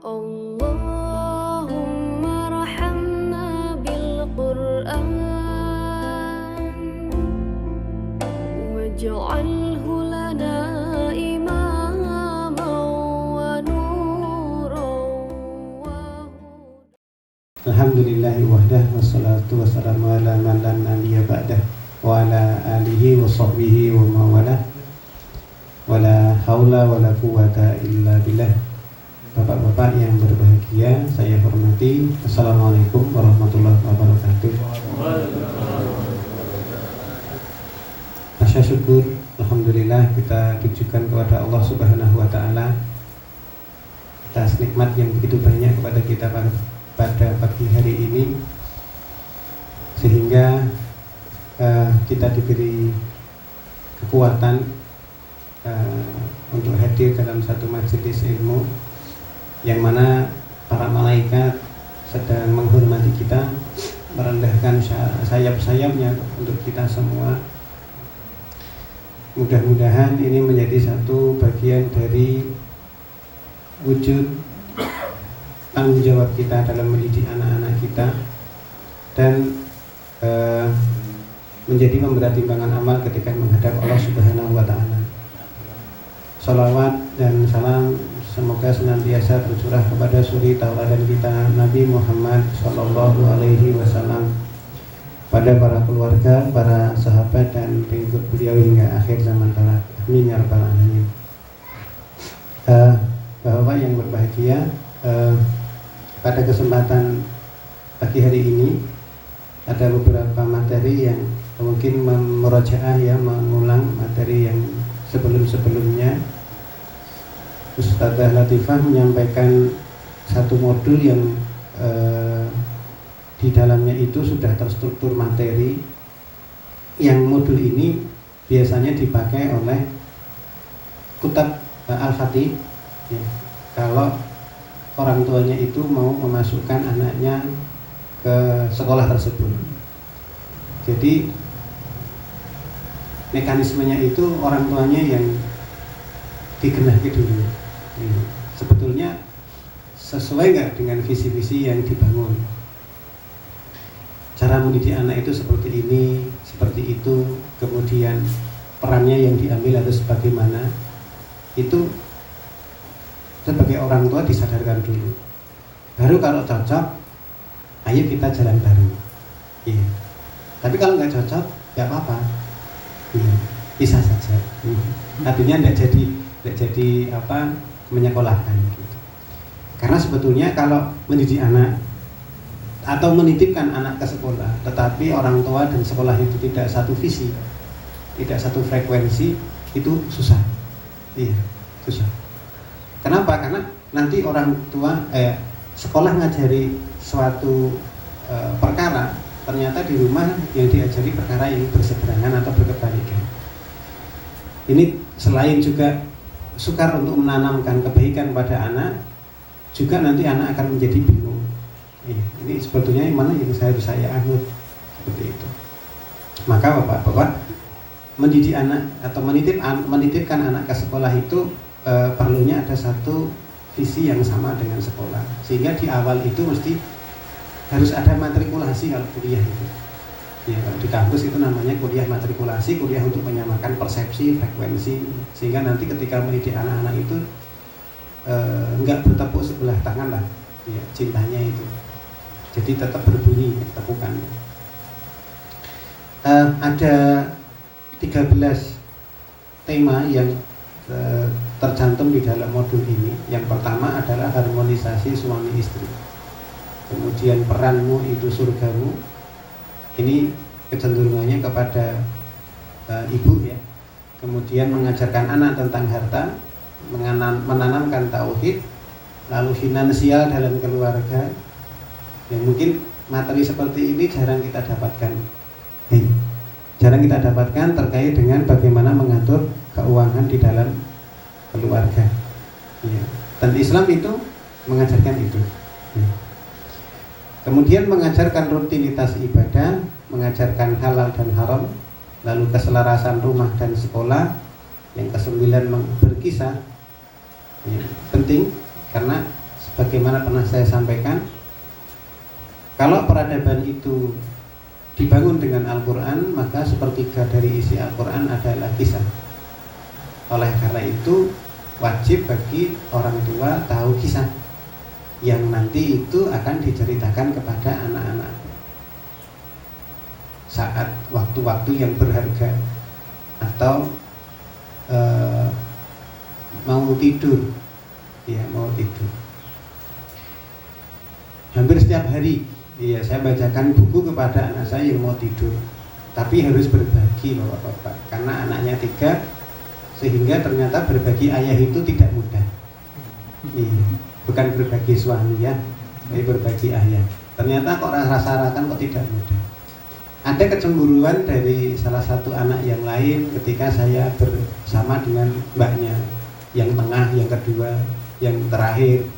Allahumma rahamna bil Qur'an waj'alhu lana imaman wa nuran wa hudan. Alhamdulillahi wahdah wassalatu wassalamu ala man la nabiyya ba'dah wa ala alihi wa sahbihi wa mawalah wala haula wala quwata illa billah. Bapak-bapak yang berbahagia, saya hormati. Assalamualaikum warahmatullahi wabarakatuh. Rasa syukur, alhamdulillah kita tujukan kepada Allah Subhanahu wa taala atas nikmat yang begitu banyak kepada kita pada pagi hari ini, sehingga kita diberi kekuatan untuk hadir dalam satu majelis ilmu yang mana para malaikat sedang menghormati kita, merendahkan sayap-sayapnya untuk kita semua. Mudah-mudahan ini menjadi satu bagian dari wujud tanggung jawab kita dalam mendidik anak-anak kita dan menjadi pemberat timbangan amal ketika menghadap Allah Subhanahu wa taala. Salawat dan salam semoga senantiasa tercurah kepada suri tauladan kita Nabi Muhammad Sallallahu Alaihi Wasallam, pada para keluarga, para sahabat dan pengikut beliau hingga akhir zaman kelak. Amin ya rabbal alamin. Bapak yang berbahagia, pada kesempatan pagi hari ini ada beberapa materi yang mungkin memurojaah, mengulang materi yang sebelum-sebelumnya. Ustadzah Latifah menyampaikan satu modul yang di dalamnya itu sudah terstruktur materi, yang modul ini biasanya dipakai oleh kutab Al-Fatih ya, kalau orang tuanya itu mau memasukkan anaknya ke sekolah tersebut. Jadi mekanismenya itu orang tuanya yang digenahi dulu. Sebetulnya sesuai nggak dengan visi-visi yang dibangun? Cara mendidik anak itu seperti ini, seperti itu, kemudian perannya yang diambil harus bagaimana? Itu sebagai orang tua disadarkan dulu. Baru kalau cocok, ayo kita jalan bareng. Iya. Tapi kalau nggak cocok, nggak apa-apa. Iya, bisa saja. Artinya nggak jadi menyekolahkan gitu. Karena sebetulnya kalau mendidik anak atau menitipkan anak ke sekolah, tetapi orang tua dan sekolah itu tidak satu visi, tidak satu frekuensi, itu susah. Iya, susah. Kenapa? Karena nanti orang tua sekolah ngajari suatu perkara, ternyata di rumah yang diajari perkara yang berseberangan atau berkebalikan. Ini selain juga sukar untuk menanamkan kebaikan pada anak, juga nanti anak akan menjadi bingung. Ini sebetulnya yang mana yang saya anut, seperti itu. Maka bapak-bapak mendidik anak atau menitipkan anak ke sekolah itu perlunya ada satu visi yang sama dengan sekolah, sehingga di awal itu mesti harus ada matrikulasi kalau kuliah itu. Ya, kalau di kampus itu namanya kuliah matrikulasi, kuliah untuk menyamakan persepsi, frekuensi, sehingga nanti ketika mendidik anak-anak itu enggak bertepuk sebelah tangan lah, ya, cintanya itu. Jadi tetap berbunyi tepukannya. Ada 13 tema yang tercantum di dalam modul ini. Yang pertama adalah harmonisasi suami istri. Kemudian peranmu itu surgamu. Ini kecenderungannya kepada ibu ya. Kemudian mengajarkan anak tentang harta, menanamkan tauhid, lalu finansial dalam keluarga. Yang mungkin materi seperti ini jarang kita dapatkan. Jarang kita dapatkan terkait dengan bagaimana mengatur keuangan di dalam keluarga. Ya. Dan Islam itu mengajarkan itu. Ya. Kemudian mengajarkan rutinitas ibadah, mengajarkan halal dan haram, lalu keselarasan rumah dan sekolah. Yang ke-9 berkisah. Ya, penting karena sebagaimana pernah saya sampaikan, kalau peradaban itu dibangun dengan Al-Quran, maka sepertiga dari isi Al-Quran adalah kisah. Oleh karena itu wajib bagi orang tua tahu kisah yang nanti itu akan diceritakan kepada anak-anak saat waktu-waktu yang berharga atau mau tidur, ya mau tidur. Hampir setiap hari, iya saya bacakan buku kepada anak saya yang mau tidur. Tapi harus berbagi bapak-bapak, karena anaknya 3, sehingga ternyata berbagi ayah itu tidak mudah. Iya, bukan berbagi suami ya, tapi berbagi ayah. Ternyata kok rasa-rasakan kok tidak mudah. Ada kecemburuan dari salah satu anak yang lain ketika saya bersama dengan mbaknya, yang tengah, yang kedua, yang terakhir.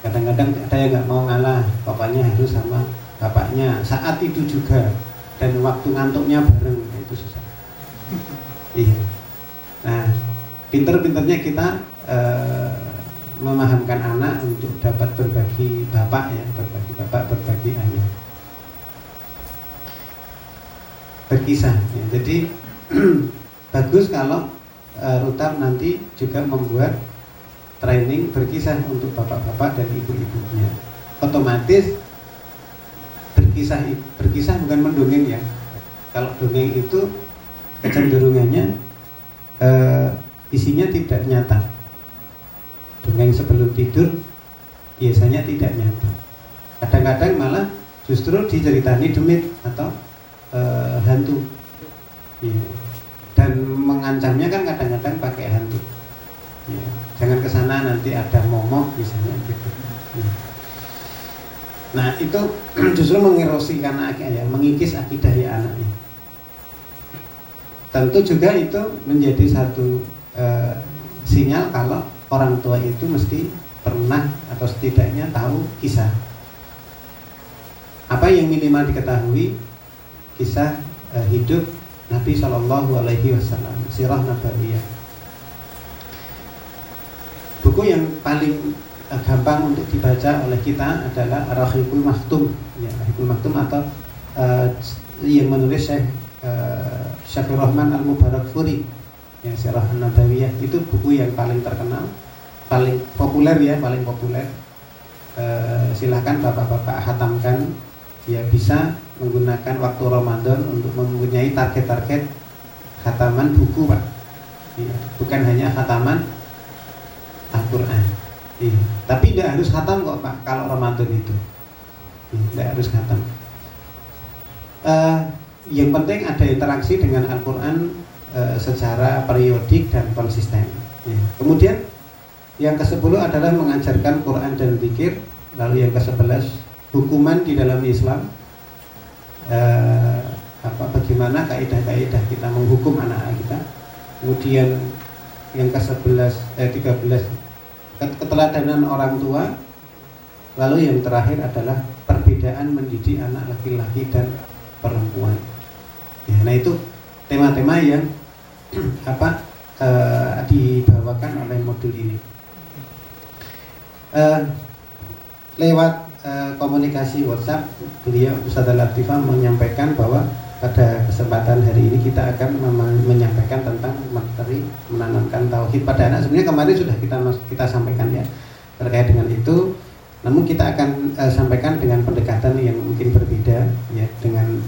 Kadang-kadang ada yang nggak mau ngalah, bapaknya harus sama bapaknya saat itu juga, dan waktu ngantuknya bareng, itu susah. Iya. Nah, pinter-pinternya kita memahamkan anak untuk dapat berbagi bapak ya, berbagi bapak, berbagi ayah, berkisah. Ya. Jadi bagus kalau Rutab nanti juga membuat training berkisah untuk bapak-bapak dan ibu-ibunya. Otomatis berkisah bukan mendongeng ya. Kalau dongeng itu kecenderungannya isinya tidak nyata. Dongeng sebelum tidur biasanya tidak nyata. Kadang-kadang malah justru diceritani demit atau hantu. Ya. Dan mengancamnya kan kadang-kadang pakai hantu. Ya. Jangan kesana nanti ada momok misalnya gitu. Ya. Nah itu justru mengerosikan ya, mengikis akidah ya anaknya. Tentu juga itu menjadi satu sinyal kalau orang tua itu mesti pernah atau setidaknya tahu kisah. Apa yang minimal diketahui kisah hidup Nabi Shallallahu Alaihi Wasallam, sirah nabawiyah. Buku yang paling gampang untuk dibaca oleh kita adalah Ar-Rahiqul Maktum, ya, Ar-Rahiqul Maktum atau yang menulis Syekh Syafiur Rahman Al-Mubarakfuri, ya, Sirah Nabawiyah. Itu buku yang paling terkenal, paling populer ya, paling populer. Silahkan bapak-bapak hatamkan, ya, bisa menggunakan waktu Ramadan untuk mempunyai target-target khataman buku, Pak. Ya, bukan hanya khataman Al-Quran. Iya. Tapi tidak harus khatam kok Pak kalau Ramadan itu. Tidak harus khatam. Yang penting ada interaksi dengan Al-Quran secara periodik dan konsisten. Ya. Kemudian yang ke-10 adalah mengajarkan Quran dan zikir. Lalu yang ke-11 hukuman di dalam Islam. Bagaimana kaidah-kaidah kita menghukum anak-anak kita. Kemudian yang ke-11 13 keteladanan orang tua. Lalu yang terakhir adalah perbedaan mendidik anak laki-laki dan perempuan. Ya, nah itu tema-tema yang dibawakan oleh modul ini. Lewat komunikasi WhatsApp, beliau Ustadzah Latifah menyampaikan bahwa pada kesempatan hari ini kita akan menyampaikan tentang materi menanamkan tauhid pada anak. Sebenarnya kemarin sudah kita sampaikan ya terkait dengan itu. Namun kita akan sampaikan dengan pendekatan yang mungkin berbeda ya, dengan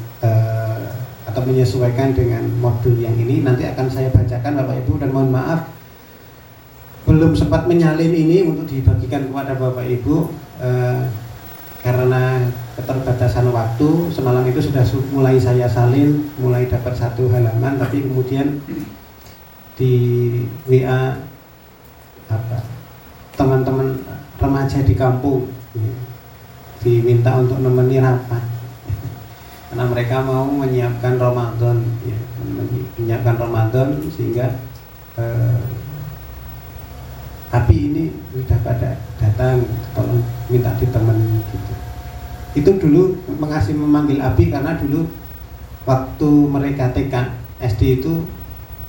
atau menyesuaikan dengan modul yang ini. Nanti akan saya bacakan Bapak Ibu, dan mohon maaf belum sempat menyalin ini untuk dibagikan kepada Bapak Ibu karena keterbatasan waktu. Semalam itu sudah mulai saya salin, mulai dapat 1 halaman, tapi kemudian di WA teman-teman remaja di kampung ya, diminta untuk nemeni rapat karena mereka mau menyiapkan Ramadan ya, menyiapkan Ramadan, sehingga Abi ini sudah pada datang, tolong minta ditemani gitu. Itu dulu memanggil Abi karena dulu waktu mereka TK SD itu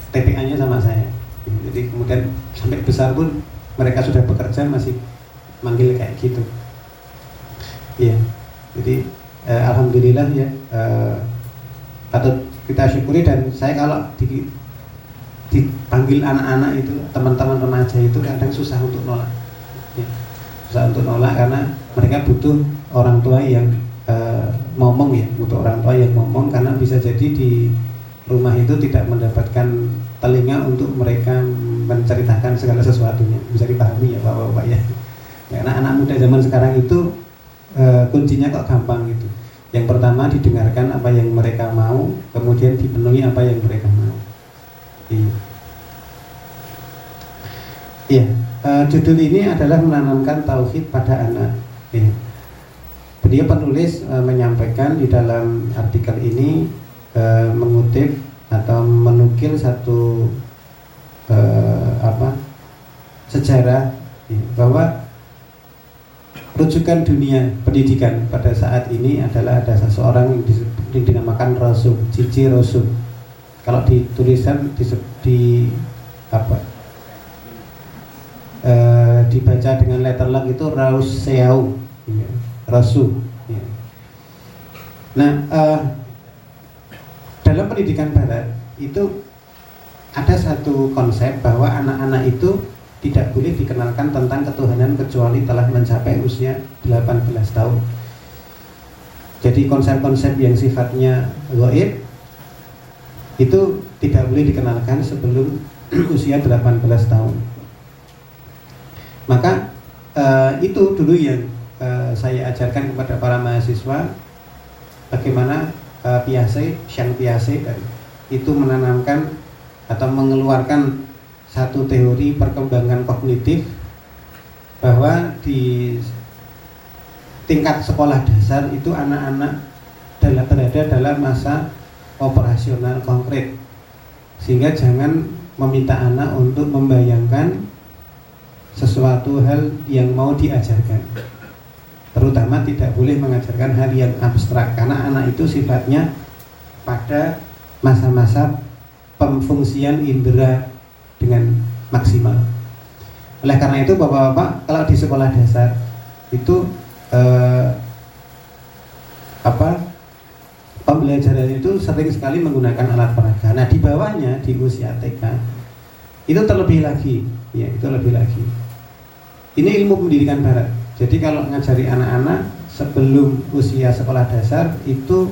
TPA-nya sama saya. Jadi kemudian sampai besar pun mereka sudah bekerja masih manggil kayak gitu. Iya. Jadi alhamdulillah ya, patut kita syukuri. Dan saya kalau dipanggil anak-anak itu, teman-teman remaja itu kadang susah untuk nolak ya. Susah untuk nolak karena mereka butuh orang tua yang ngomong ya, butuh orang tua yang ngomong, karena bisa jadi di rumah itu tidak mendapatkan telinga untuk mereka menceritakan segala sesuatunya. Bisa dipahami ya Bapak-bapak ya. Karena anak muda zaman sekarang itu kuncinya kok gampang gitu. Yang pertama didengarkan apa yang mereka mau, kemudian dipenuhi apa yang mereka mau. Iya. Iya. Judul ini adalah menanamkan tauhid pada anak. Iya. Beliau penulis menyampaikan di dalam artikel ini mengutip atau menukil satu sejarah ya, bahwa rujukan dunia pendidikan pada saat ini adalah ada seseorang yang dinamakan Rasul, Cici Rasul. Kalau ditulisan dibaca dengan letter luck itu Rausseau, ya, Rasul. Ya. Nah, dalam pendidikan Barat itu ada satu konsep bahwa anak-anak itu tidak boleh dikenalkan tentang ketuhanan kecuali telah mencapai usia 18 tahun. Jadi konsep-konsep yang sifatnya gaib itu tidak boleh dikenalkan sebelum usia 18 tahun. Maka itu dulu yang saya ajarkan kepada para mahasiswa, bagaimana Jean Piaget itu menanamkan atau mengeluarkan satu teori perkembangan kognitif bahwa di tingkat sekolah dasar itu anak-anak berada dalam masa operasional konkret, sehingga jangan meminta anak untuk membayangkan sesuatu hal yang mau diajarkan. Terutama tidak boleh mengajarkan hal yang abstrak, karena anak itu sifatnya pada masa-masa pemfungsian indera dengan maksimal. Oleh karena itu Bapak-bapak, kalau di sekolah dasar itu pembelajaran itu sering sekali menggunakan alat peraga. Nah, di bawahnya di usia TK itu terlebih lagi, ya itu lebih lagi. Ini ilmu pendidikan Barat. Jadi kalau ngajari anak-anak sebelum usia sekolah dasar itu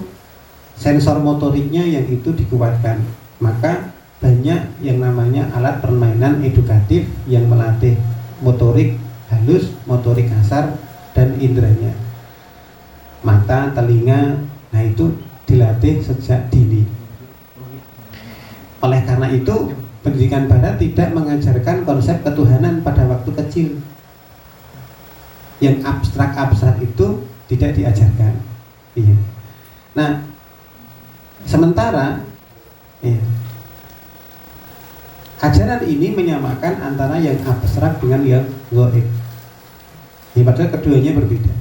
sensor motoriknya yang itu dikuatkan. Maka banyak yang namanya alat permainan edukatif yang melatih motorik halus, motorik kasar, dan inderanya. Mata, telinga, nah itu dilatih sejak dini. Oleh karena itu, pendidikan Barat tidak mengajarkan konsep ketuhanan pada waktu kecil. Yang abstrak-abstrak itu tidak diajarkan. Iya. Nah, sementara iya, ajaran ini menyamakan antara yang abstrak dengan yang gaib. Ya, padahal keduanya berbeda.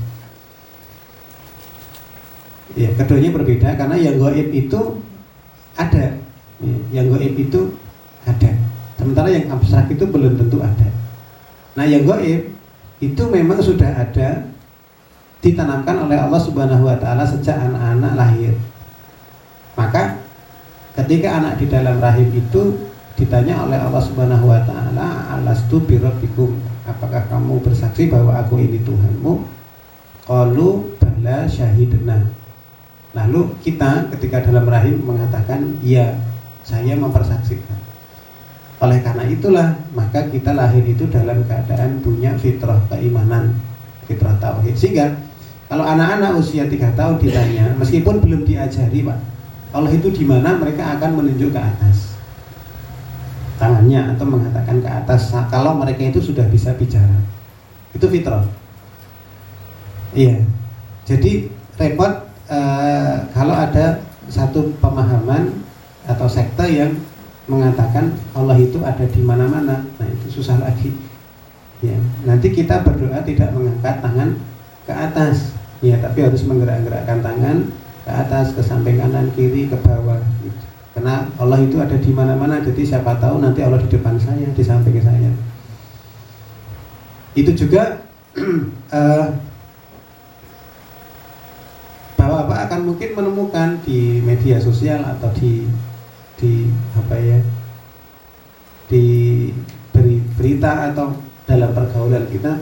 Ya, keduanya berbeda karena yang gaib itu ada. Ya, yang gaib itu ada. Sementara yang abstrak itu belum tentu ada. Nah, yang gaib itu memang sudah ada, ditanamkan oleh Allah Subhanahu wa taala sejak anak-anak lahir. Maka ketika anak di dalam rahim itu ditanya oleh Allah Subhanahu wa taala, alastu birabbikum, apakah kamu bersaksi bahwa aku ini Tuhanmu? Qalu bala syahidna. Lalu kita ketika dalam rahim mengatakan, ya, saya mempersaksikan. Oleh karena itulah maka kita lahir itu dalam keadaan punya fitrah keimanan, fitrah tauhid. Sehingga kalau anak-anak usia 3 tahun ditanya, meskipun belum diajari, Pak, Allah itu di mana, mereka akan menunjuk ke atas tangannya atau mengatakan ke atas kalau mereka itu sudah bisa bicara. Itu fitrah. Iya. Jadi repot kalau ada satu pemahaman atau sekte yang mengatakan Allah itu ada di mana-mana. Nah, itu susah lagi. Ya, nanti kita berdoa tidak mengangkat tangan ke atas, ya, tapi harus menggerak-gerakkan tangan ke atas, ke samping kanan, kiri, ke bawah. Gitu. Karena Allah itu ada di mana-mana. Jadi siapa tahu nanti Allah di depan saya, di samping saya. Itu juga Bapak-bapak akan mungkin menemukan di media sosial atau di apa ya, di berita atau dalam pergaulan kita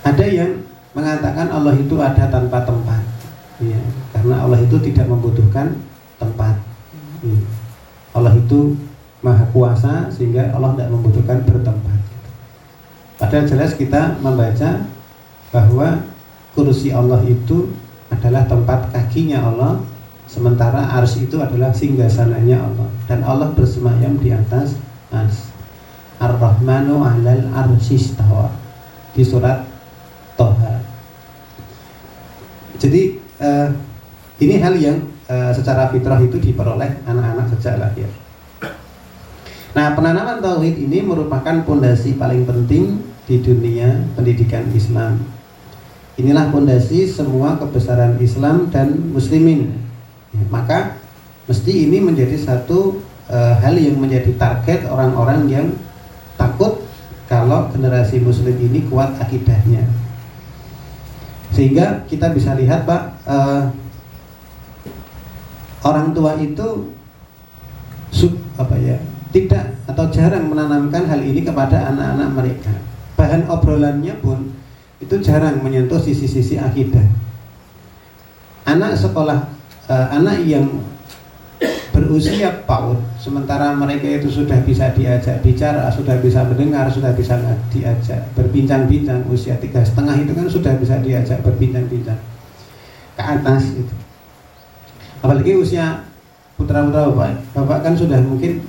ada yang mengatakan Allah itu ada tanpa tempat, ya, karena Allah itu tidak membutuhkan tempat. Ya. Allah itu maha kuasa sehingga Allah tidak membutuhkan bertempat. Padahal jelas kita membaca bahwa kursi Allah itu adalah tempat kakinya Allah, sementara arsy itu adalah singgasananya Allah, dan Allah bersemayam di atas ars. Ar-Rahmanu 'alal arsy istawa di surat Toha. Jadi ini hal yang secara fitrah itu diperoleh anak-anak sejak lahir. Nah, penanaman tauhid ini merupakan pondasi paling penting di dunia pendidikan Islam. Inilah pondasi semua kebesaran Islam dan muslimin. Ya, maka mesti ini menjadi satu hal yang menjadi target orang-orang yang takut kalau generasi muslim ini kuat akidahnya. Sehingga kita bisa lihat, Pak, orang tua itu tidak atau jarang menanamkan hal ini kepada anak-anak mereka. Bahan obrolannya pun itu jarang menyentuh sisi-sisi akidah. Anak sekolah, anak yang berusia PAUD, sementara mereka itu sudah bisa diajak bicara, sudah bisa mendengar, sudah bisa diajak berbincang-bincang. Usia 3,5 itu kan sudah bisa diajak berbincang-bincang ke atas itu. Apalagi usia putra-putra bapak kan sudah mungkin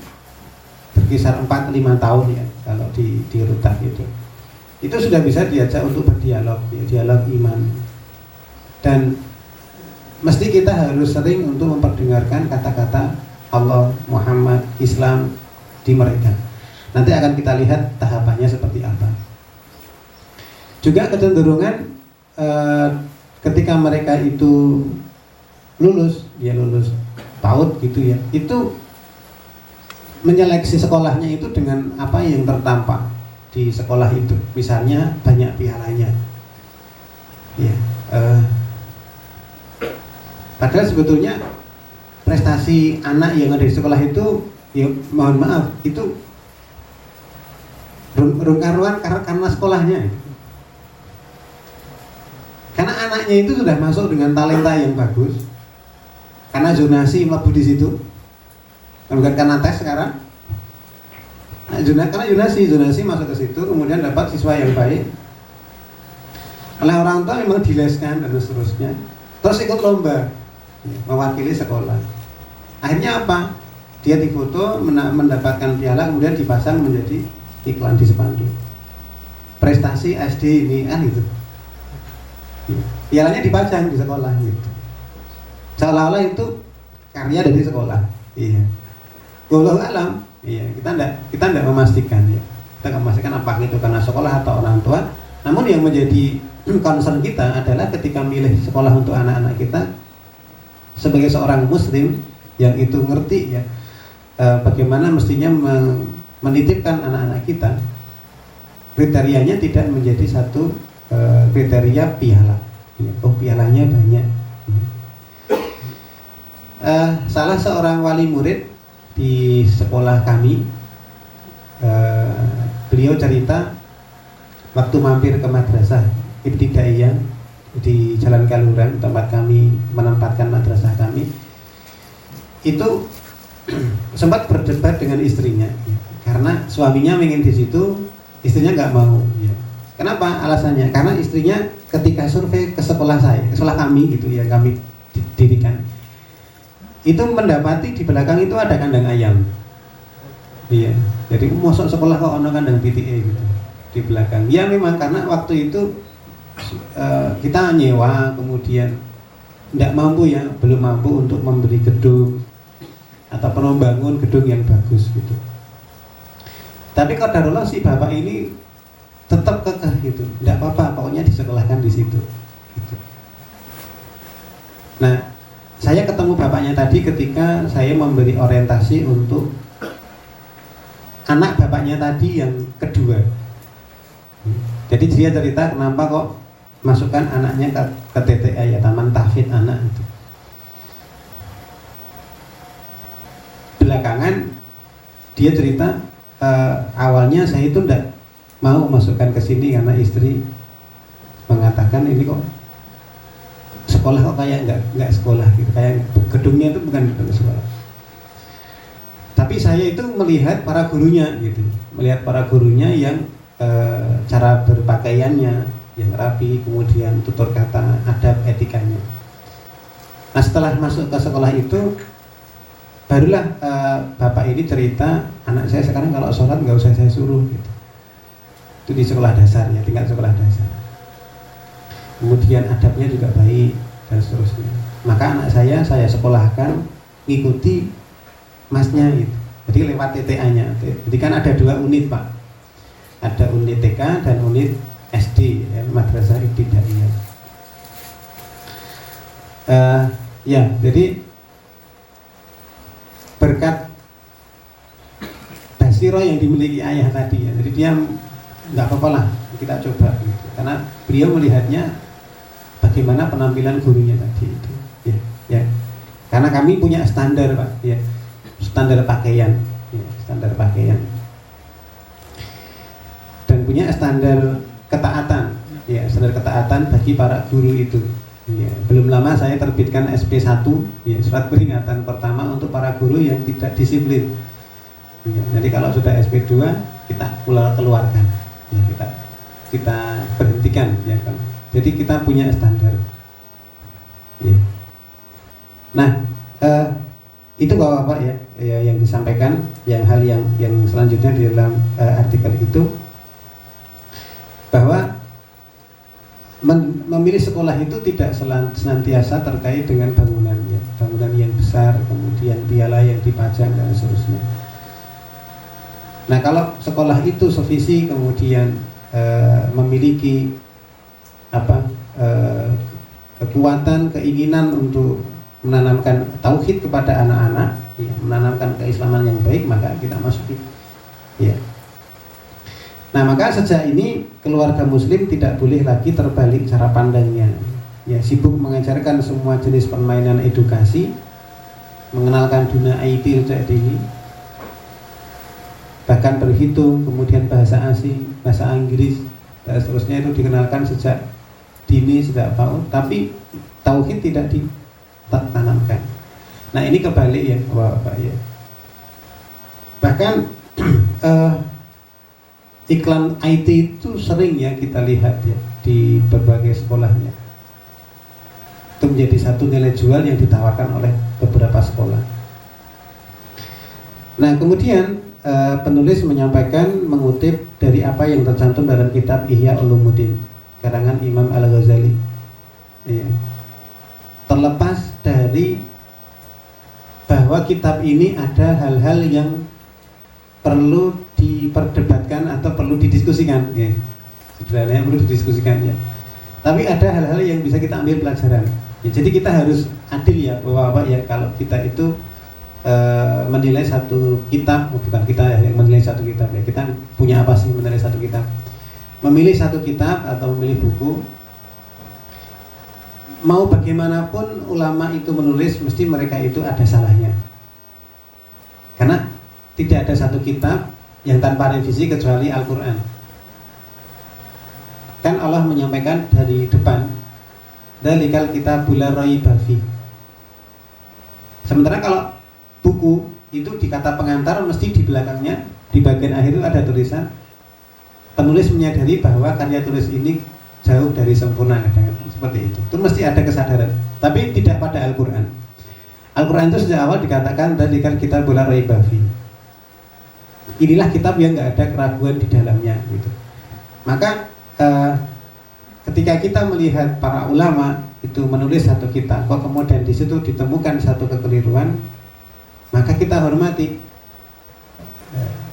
berkisar 4-5 tahun ya, kalau di rutan itu sudah bisa diajak untuk berdialog, ya, dialog iman. Dan mesti kita harus sering untuk memperdengarkan kata-kata Allah, Muhammad, Islam di mereka. Nanti akan kita lihat tahapannya seperti apa. Juga kecenderungan ketika mereka itu lulus PAUD gitu ya, itu menyeleksi sekolahnya itu dengan apa yang tertampak di sekolah itu. Misalnya banyak pialanya, ya. Padahal sebetulnya prestasi anak yang ada di sekolah itu, ya mohon maaf, itu rungkaruan karena sekolahnya. Karena anaknya itu sudah masuk dengan talenta yang bagus, karena zonasi mlebu di situ, bukan karena tes sekarang. Nah, karena zonasi masuk ke situ, kemudian dapat siswa yang baik. Oleh orang tua memang dileskan dan seterusnya. Terus ikut lomba, mewakili sekolah. Akhirnya apa? Dia difoto, mendapatkan piala, kemudian dipasang menjadi iklan di spanduk. Prestasi SD ini kan itu. Pialanya dipajang di sekolah gitu. Seolah-olah itu karya dari sekolah. Iya. Wallahu alam. Iya, kita enggak memastikan ya. Kita enggak memastikan apakah itu karena sekolah atau orang tua. Namun yang menjadi concern kita adalah ketika milih sekolah untuk anak-anak kita, sebagai seorang muslim yang itu ngerti ya, bagaimana mestinya menitipkan anak-anak kita, kriterianya tidak menjadi satu kriteria piala. Oh, pialanya banyak. Salah seorang wali murid di sekolah kami, beliau cerita waktu mampir ke madrasah Ibtidaiyah di Jalan Kaluran, tempat kami menempatkan madrasah kami, itu sempat berdebat dengan istrinya, ya, karena suaminya ingin di situ, istrinya nggak mau. Ya. Kenapa? Alasannya karena istrinya ketika survei ke sekolah kami gitu ya, kami dirikan, itu mendapati di belakang itu ada kandang ayam. Iya, jadi masuk sekolah kok ono kandang PTA gitu di belakang. Ya memang karena waktu itu kita nyewa, kemudian tidak mampu ya, belum mampu untuk membeli gedung atau membangun gedung yang bagus gitu. Tapi qadarullah si bapak ini tetap kekeh gitu, tidak apa-apa, pokoknya disekolahkan di situ. Gitu. Nah, saya ketemu bapaknya tadi ketika saya memberi orientasi untuk anak bapaknya tadi yang kedua. Jadi dia cerita kenapa kok masukkan anaknya ke TTA ya, Taman Tahfidz Anak itu. Belakangan dia cerita awalnya saya itu enggak mau masukkan ke sini karena istri mengatakan ini kok sekolah kok kayak nggak sekolah gitu, kayak gedungnya itu bukan gedung sekolah. Tapi saya itu melihat para gurunya gitu, melihat para gurunya yang cara berpakaiannya yang rapi, kemudian tutur kata, adab, etikanya. Nah setelah masuk ke sekolah itu barulah bapak ini cerita, anak saya sekarang kalau sholat nggak usah saya suruh gitu. Itu di sekolah dasar ya, tinggal sekolah dasar. Kemudian adabnya juga baik dan seterusnya. Maka anak saya sekolahkan ngikuti masnya gitu. Jadi lewat TTA-nya. Jadi kan ada 2 unit Pak. Ada unit TK dan unit SD ya, Madrasah Ibtidaiyah. Ya, jadi berkat basirah yang dimiliki ayah tadi ya. Jadi dia nggak apa-apa lah kita coba gitu. Karena beliau melihatnya bagaimana penampilan gurunya tadi itu ya. Karena kami punya standar Pak ya, standar pakaian ya, standar pakaian dan punya standar ketaatan ya, standar ketaatan bagi para guru itu ya. Belum lama saya terbitkan SP1 ya, surat peringatan pertama untuk para guru yang tidak disiplin ya. Jadi kalau sudah SP2 kita keluarkan ya, kita berhentikan ya kan. Jadi kita punya standar. Ya. Nah, itu Bapak-bapak ya yang disampaikan, hal yang selanjutnya di dalam artikel itu bahwa memilih sekolah itu tidak senantiasa terkait dengan bangunan ya, bangunan yang besar, kemudian piala yang dipajang dan seterusnya. Nah, kalau sekolah itu sevisi kemudian memiliki kekuatan, keinginan untuk menanamkan tauhid kepada anak-anak, ya, menanamkan keislaman yang baik, maka kita masuki. Ya. Nah, maka sejak ini keluarga Muslim tidak boleh lagi terbalik cara pandangnya. Ya, sibuk mengajarkan semua jenis permainan edukasi, mengenalkan dunia IT sejak dini, bahkan berhitung, kemudian bahasa asing, bahasa Inggris, dan seterusnya itu dikenalkan sejak dini, sejak PAUD, tapi tauhid tidak ditanamkan. Nah, ini kebalik ya Bapak ya. Bahkan iklan IT itu sering ya kita lihat ya di berbagai sekolahnya. Itu menjadi satu nilai jual yang ditawarkan oleh beberapa sekolah. Nah, kemudian penulis menyampaikan, mengutip dari apa yang tercantum dalam kitab Ihya Ulumuddin karangan Imam Al-Ghazali ya. Terlepas dari bahwa kitab ini ada hal-hal yang perlu diperdebatkan atau perlu didiskusikan ya. Sebenarnya perlu didiskusikan ya. Tapi ada hal-hal yang bisa kita ambil pelajaran ya. Jadi kita harus adil ya Bapak-bapak ya, kalau kita itu menilai satu kitab, bukan kita yang menilai satu kitab ya, kita punya apa sih menilai satu kitab? Memilih satu kitab atau memilih buku, mau bagaimanapun ulama itu menulis, mesti mereka itu ada salahnya. Karena tidak ada satu kitab yang tanpa revisi kecuali Al-Quran. Kan Allah menyampaikan dari depan, dzalikal kitabul la raiba fi. Sementara kalau buku itu di kata pengantar mesti di belakangnya, di bagian akhir itu ada tulisan penulis menyadari bahwa karya tulis ini jauh dari sempurna, kadang-kadang seperti itu. Itu mesti ada kesadaran. Tapi tidak pada Al-Quran. Al-Quran itu sejak awal dikatakan dzalikal kitabul la raiba fi. Inilah kitab yang nggak ada keraguan di dalamnya gitu. Maka ketika kita melihat para ulama itu menulis satu kitab, kok kemudian di situ ditemukan satu kekeliruan, maka kita hormati.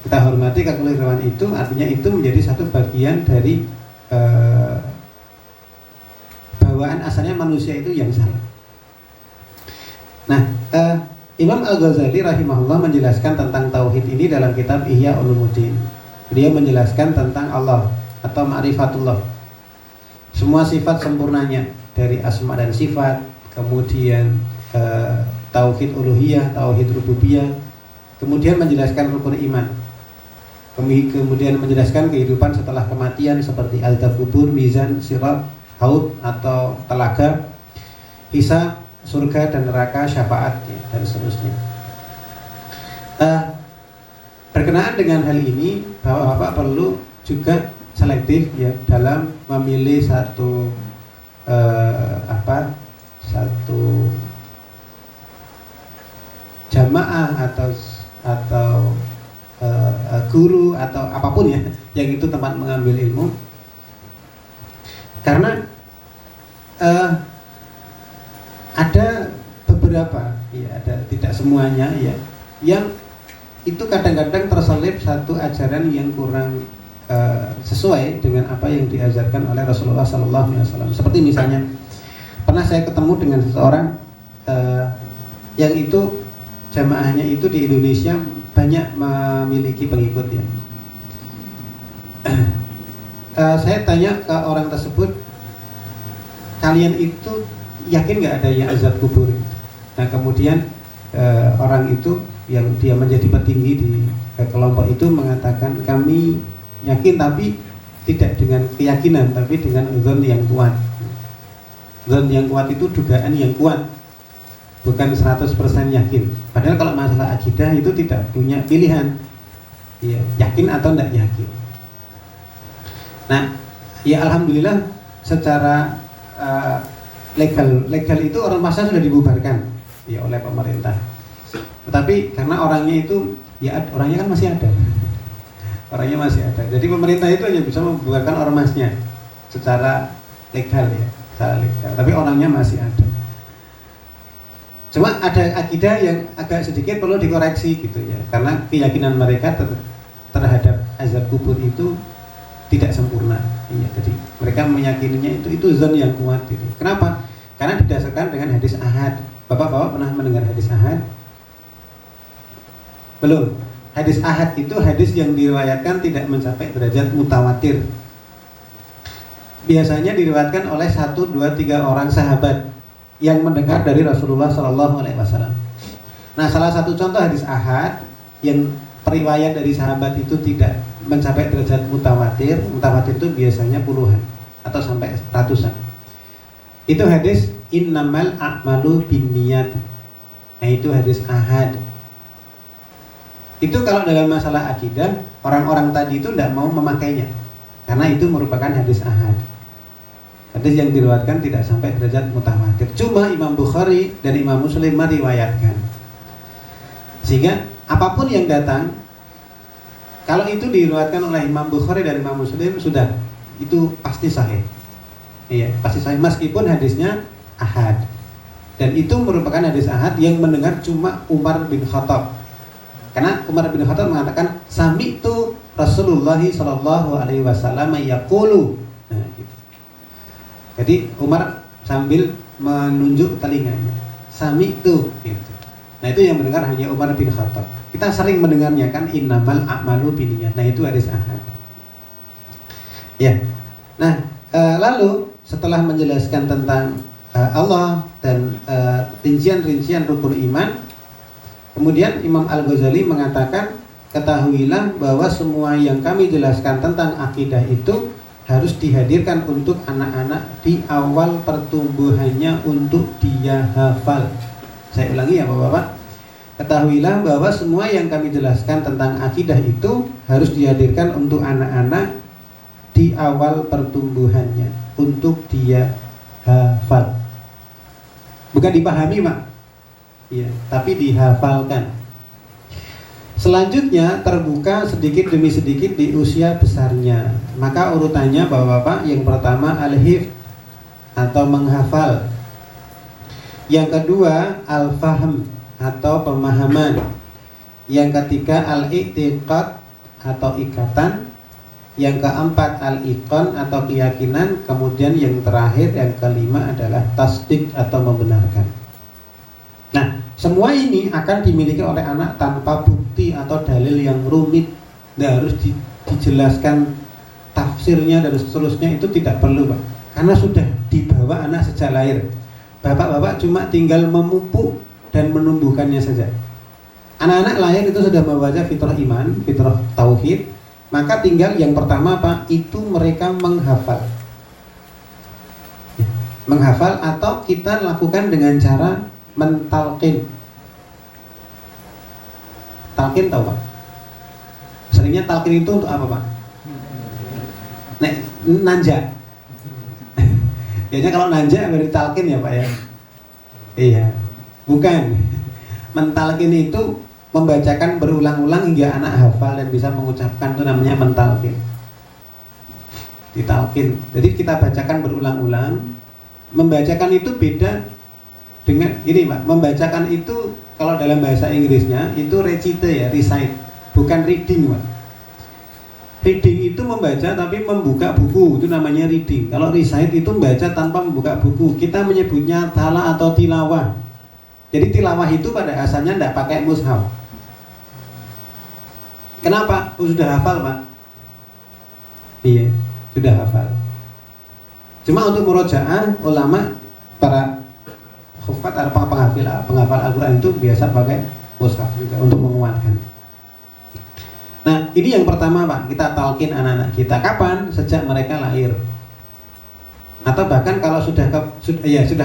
Kita hormati kekeliruan itu, artinya itu menjadi satu bagian dari bawaan asalnya manusia itu yang salah. Nah, Imam Al-Ghazali rahimahullah menjelaskan tentang tauhid ini dalam kitab Ihya Ulumuddin. Beliau menjelaskan tentang Allah atau ma'rifatullah. Semua sifat sempurnanya dari asma dan sifat, kemudian tauhid uluhiyah, tauhid rububiyah, kemudian menjelaskan rukun iman, kemudian menjelaskan kehidupan setelah kematian seperti azab kubur, mizan, sirat, haud atau telaga, hisab, surga dan neraka, syafaat ya, dan seterusnya. Berkenaan dengan hal ini, Bapak perlu juga selektif ya dalam memilih satu jamaah atau guru atau apapun ya yang itu tempat mengambil ilmu, karena ada beberapa ya, ada tidak semuanya ya yang itu kadang-kadang terselip satu ajaran yang kurang sesuai dengan apa yang diajarkan oleh Rasulullah SAW. Seperti misalnya pernah saya ketemu dengan seseorang yang itu jamaahnya itu di Indonesia banyak memiliki pengikut ya. Saya tanya ke orang tersebut, kalian itu yakin nggak ada yang azab kubur? Nah kemudian orang itu yang dia menjadi petinggi di kelompok itu mengatakan, kami yakin tapi tidak dengan keyakinan, tapi dengan dzon yang kuat. Dzon yang kuat itu dugaan yang kuat, bukan 100% yakin. Padahal kalau masalah akidah itu tidak punya pilihan ya, yakin atau tidak yakin. Nah ya alhamdulillah secara legal itu orang masa sudah dibubarkan ya oleh pemerintah. Tetapi karena orangnya itu ya orangnya kan masih ada. Orangnya masih ada. Jadi pemerintah itu hanya bisa membubarkan ormasnya secara legal ya, secara legal. Tapi orangnya masih ada. Cuma ada akidah yang agak sedikit perlu dikoreksi gitu ya, karena keyakinan mereka terhadap azab kubur itu tidak sempurna. Iya, jadi mereka meyakininya itu zon yang kuat gitu. Kenapa? Karena didasarkan dengan hadis ahad. Bapak-bapak pernah mendengar hadis ahad? Belum. Hadis ahad itu hadis yang diriwayatkan tidak mencapai derajat mutawatir. Biasanya diriwayatkan oleh 1, 2, 3 orang sahabat yang mendengar dari Rasulullah SAW. Nah, salah satu contoh hadis ahad yang periwayat dari sahabat itu tidak mencapai derajat mutawatir. Mutawatir itu biasanya puluhan atau sampai ratusan. Itu hadis innamal a'malu binniyat. Nah, itu hadis ahad. Itu kalau dalam masalah akidah, orang-orang tadi itu tidak mau memakainya karena itu merupakan hadis ahad. Hadis yang diriwayatkan tidak sampai derajat mutawatir. Cuma Imam Bukhari dan Imam Muslim meriwayatkan. Sehingga apapun yang datang, kalau itu diriwayatkan oleh Imam Bukhari dan Imam Muslim, sudah itu pasti sahih. Iya, pasti sahih meskipun hadisnya ahad. Dan itu merupakan hadis ahad yang mendengar cuma Umar bin Khattab. Karena Umar bin Khattab mengatakan sami'tu Rasulullah sallallahu alaihi wasallam yaqulu. Nah, gitu. Jadi Umar sambil menunjuk telinganya. Sami'tu gitu. Nah, itu yang mendengar hanya Umar bin Khattab. Kita sering mendengarnya kan innamal a'malu binniyat. Nah, itu hadis ahad. Ya. Nah, lalu setelah menjelaskan tentang Allah dan rincian-rincian rukun iman, kemudian Imam Al-Ghazali mengatakan, ketahuilah bahwa semua yang kami jelaskan tentang akidah itu harus dihadirkan untuk anak-anak di awal pertumbuhannya untuk dia hafal. Saya ulangi ya Bapak-bapak. Ketahuilah bahwa semua yang kami jelaskan tentang akidah itu harus dihadirkan untuk anak-anak di awal pertumbuhannya untuk dia hafal. Bukan dipahami, Mak. Ya, tapi dihafalkan. Selanjutnya terbuka sedikit demi sedikit di usia besarnya. Maka urutannya Bapak-bapak, yang pertama al-hifz atau menghafal. Yang kedua al-fahm atau pemahaman. Yang ketiga al-i'tiqad atau ikatan. Yang keempat al-iqan atau keyakinan. Kemudian yang terakhir, yang kelima adalah tasdik atau membenarkan. Nah, semua ini akan dimiliki oleh anak tanpa bukti atau dalil yang rumit. Tidak harus dijelaskan tafsirnya dan seterusnya itu tidak perlu Pak, karena sudah dibawa anak sejak lahir. Bapak-bapak cuma tinggal memupuk dan menumbuhkannya saja. Anak-anak lahir itu sudah membaca fitrah iman, fitrah tauhid, maka tinggal yang pertama Pak, itu mereka menghafal. Menghafal atau kita lakukan dengan cara mentalqin. Talqin tahu Pak? Seringnya talqin itu untuk apa Pak? Nanja. Biasanya kalau nanja beri talqin ya Pak ya. Iya. Bukan. Mentalqin itu membacakan berulang-ulang hingga anak hafal dan bisa mengucapkan, itu namanya mentalqin. Ditalqin. Jadi kita bacakan berulang-ulang. Membacakan itu beda dengan ini Pak. Membacakan itu kalau dalam bahasa Inggrisnya itu recite ya, recite, bukan reading Pak. Reading itu membaca tapi membuka buku, itu namanya reading. Kalau recite itu membaca tanpa membuka buku. Kita menyebutnya tala atau tilawah. Jadi tilawah itu pada asalnya tidak pakai mushaf. Kenapa? Sudah hafal Pak. Iya, sudah hafal. Cuma untuk murojaah, ulama para hufat atau penghafal Al-Quran itu biasa pakai mushaf juga untuk menguatkan. Nah, ini yang pertama Pak, kita talqin anak-anak kita. Kapan? Sejak mereka lahir. Atau bahkan kalau sudah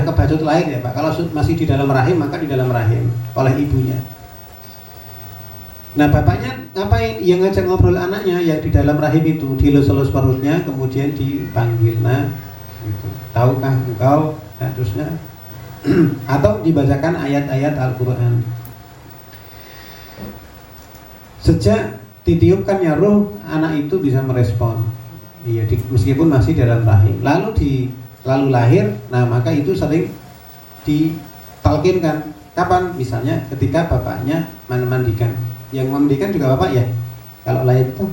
kebacut lahir ya Pak. Kalau masih di dalam rahim, maka di dalam rahim oleh ibunya. Nah, bapaknya ngapain? Yang ngajak ngobrol anaknya yang di dalam rahim itu, dilus-lus perutnya, kemudian dipanggil. Nah, gitu. Tahukah engkau? Nah, terusnya atau dibacakan ayat-ayat Al-Quran. Sejak ditiupkannya ruh, anak itu bisa merespon. Iya, meskipun masih dalam rahim. Lalu lahir, nah maka itu sering ditalkinkan. Kapan? Misalnya ketika bapaknya memandikan. Yang memandikan juga bapak ya. Kalau lahir itu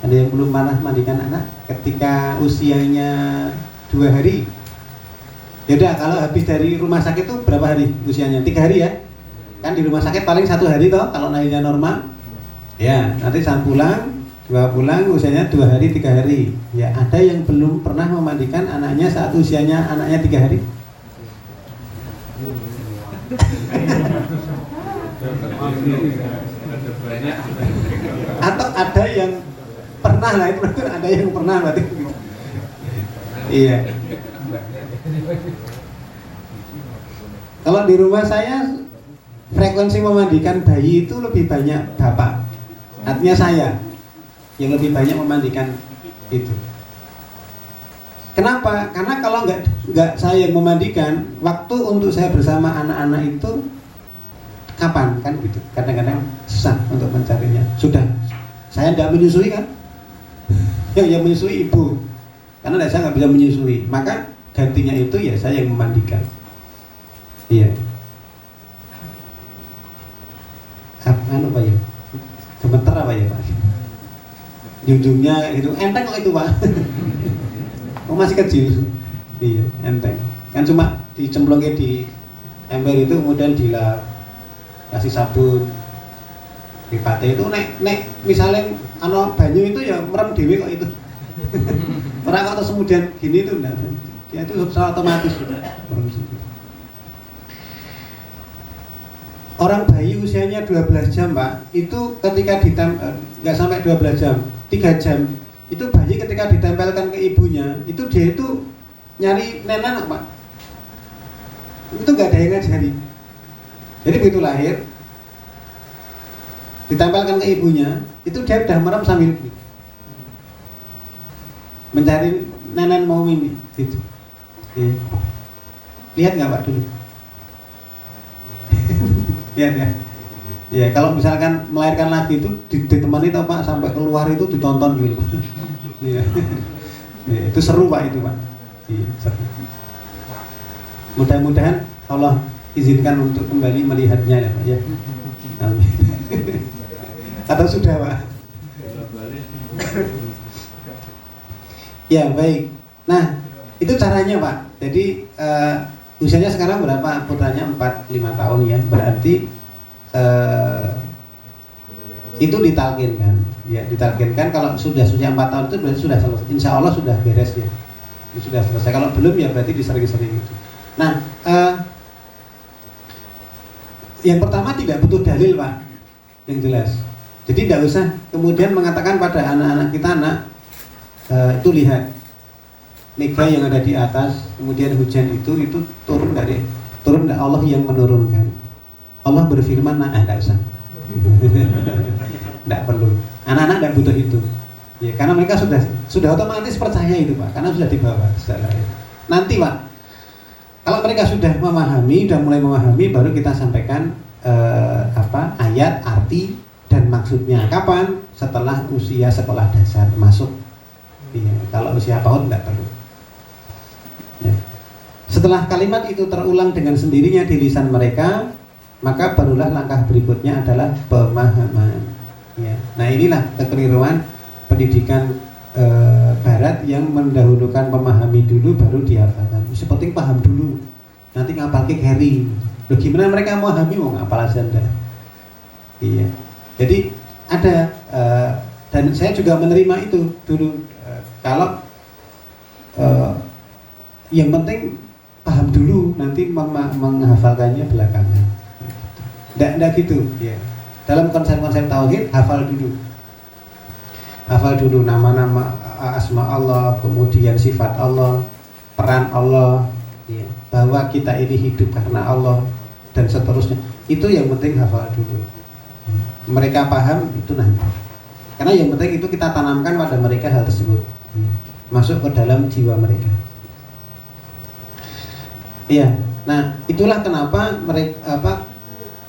ada yang belum pernah mandikan anak ketika usianya 2 hari. Yaudah, kalau habis dari rumah sakit itu berapa hari usianya? 3 hari ya. Kan di rumah sakit paling 1 hari toh kalau lahirnya normal. Ya, nanti saat pulang, 2 pulang usianya 2 hari, 3 hari. Ya, ada yang belum pernah memandikan anaknya saat usianya anaknya 3 hari. Atau ada yang pernah lah, itu ada yang pernah berarti. Iya. Kalau di rumah saya frekuensi memandikan bayi itu lebih banyak bapak. Artinya saya yang lebih banyak memandikan itu. Kenapa? Karena kalau nggak saya yang memandikan, waktu untuk saya bersama anak-anak itu kapan kan gitu. Kadang-kadang susah untuk mencarinya. Sudah, saya tidak menyusui kan? Yang menyusui ibu. Karena saya nggak bisa menyusui, maka gantinya itu ya saya yang memandikan. Iya. Apa ya? Gemeter apa ya Pak? Junjungnya itu enteng kok itu Pak. Oh, masih kecil. Iya, enteng. Kan cuma dicemplungin di ember itu, kemudian dilap, kasih sabun, dipate itu nek misalnya banyu itu ya merem dewe kok itu. Orang kok terus kemudian gini itu enggak. Dia itu otomatis sudah merem sendiri. Orang bayi usianya 12 jam Pak, itu ketika nggak sampai 12 jam, 3 jam, itu bayi ketika ditempelkan ke ibunya, itu dia itu nyari nenek Pak. Itu nggak ada yang ngajari. Jadi begitu lahir, ditempelkan ke ibunya, itu dia udah merem sambil mencari nenek mau mimi, gitu. Iya. Lihat nggak Pak dulu? Ya. Ya, kalau misalkan melahirkan lagi itu ditemani tau Pak sampai keluar itu ditonton gitu. Iya. Ya, itu seru Pak itu Pak. Iya, seru. Mudah-mudahan Allah izinkan untuk kembali melihatnya ya Pak ya. Amin. Atau sudah Pak? Ya baik. Nah itu caranya Pak. Jadi usianya sekarang berapa? Putranya 4-5 tahun ya. Berarti itu ditalkinkan. Ya, ditargetkan kalau sudah usia 4 tahun itu berarti sudah selesai. Insya Allah sudah beres ya. Sudah selesai. Kalau belum ya berarti disering-sering gitu. Nah, yang pertama tidak butuh dalil Pak, yang jelas. Jadi tidak usah kemudian mengatakan pada anak-anak kita itu lihat mega yang ada di atas, kemudian hujan itu turun dari Allah yang menurunkan. Allah berfirman, tidak usah. Tidak perlu. Anak-anak tidak butuh itu. Ya, karena mereka sudah otomatis percaya itu Pak, karena sudah dibawa. Nanti Pak, kalau mereka sudah mulai memahami, baru kita sampaikan ayat, arti dan maksudnya. Kapan? Setelah usia sekolah dasar masuk. Ya, kalau usia PAUD tidak perlu. Ya. Setelah kalimat itu terulang dengan sendirinya di lisan mereka, maka barulah langkah berikutnya adalah pemahaman. Ya. Nah inilah kekeliruan pendidikan Barat yang mendahulukan memahami dulu baru dihafalkan. Seperti paham dulu, nanti ngapal ke carry. Loh gimana mereka memahami mau ngapal aja enggak? Iya. Jadi ada dan saya juga menerima itu dulu. Kalau yang penting paham dulu, nanti menghafalkannya belakangan. Enggak gitu. Ya. Dalam konsep-konsep tauhid hafal dulu. Hafal dulu nama-nama asma Allah, kemudian sifat Allah, peran Allah, ya, bahwa kita ini hidup karena Allah dan seterusnya. Itu yang penting hafal dulu. Mereka paham itu nanti. Karena yang penting itu kita tanamkan pada mereka hal tersebut, ya, masuk ke dalam jiwa mereka. Iya. Nah, itulah kenapa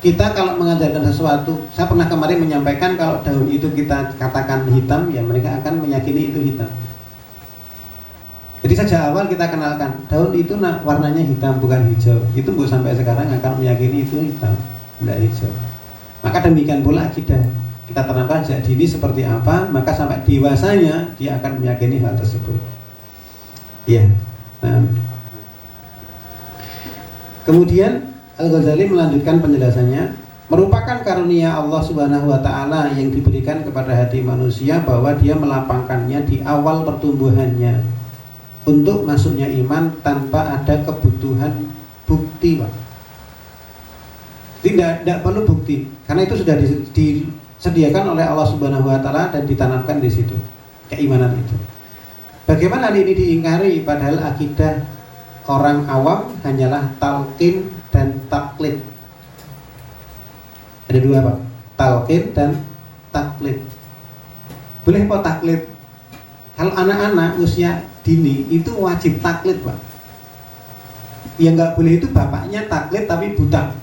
kita kalau mengajarkan sesuatu, saya pernah kemarin menyampaikan kalau daun itu kita katakan hitam, ya mereka akan meyakini itu hitam. Jadi sejak awal kita kenalkan daun itu warnanya hitam bukan hijau. Itu sampai sekarang akan meyakini itu hitam, tidak hijau. Maka demikian pula akidah. Kita tanamkan sejak dini seperti apa, maka sampai dewasanya dia akan meyakini hal tersebut. Iya. Nah, kemudian Al-Ghazali melanjutkan penjelasannya, merupakan karunia Allah Subhanahu wa taala yang diberikan kepada hati manusia bahwa dia melapangkannya di awal pertumbuhannya untuk masuknya iman tanpa ada kebutuhan bukti, Pak. Tidak perlu bukti, karena itu sudah disediakan oleh Allah Subhanahu wa taala dan ditanamkan di situ keimanan itu. Bagaimana hal ini diingkari padahal akidah orang awam hanyalah talqin dan taklid. Ada dua Pak, talqin dan taklid. Boleh Pak taklid? Kalau anak-anak usia dini itu wajib taklid Pak. Yang nggak boleh itu bapaknya taklid tapi buta.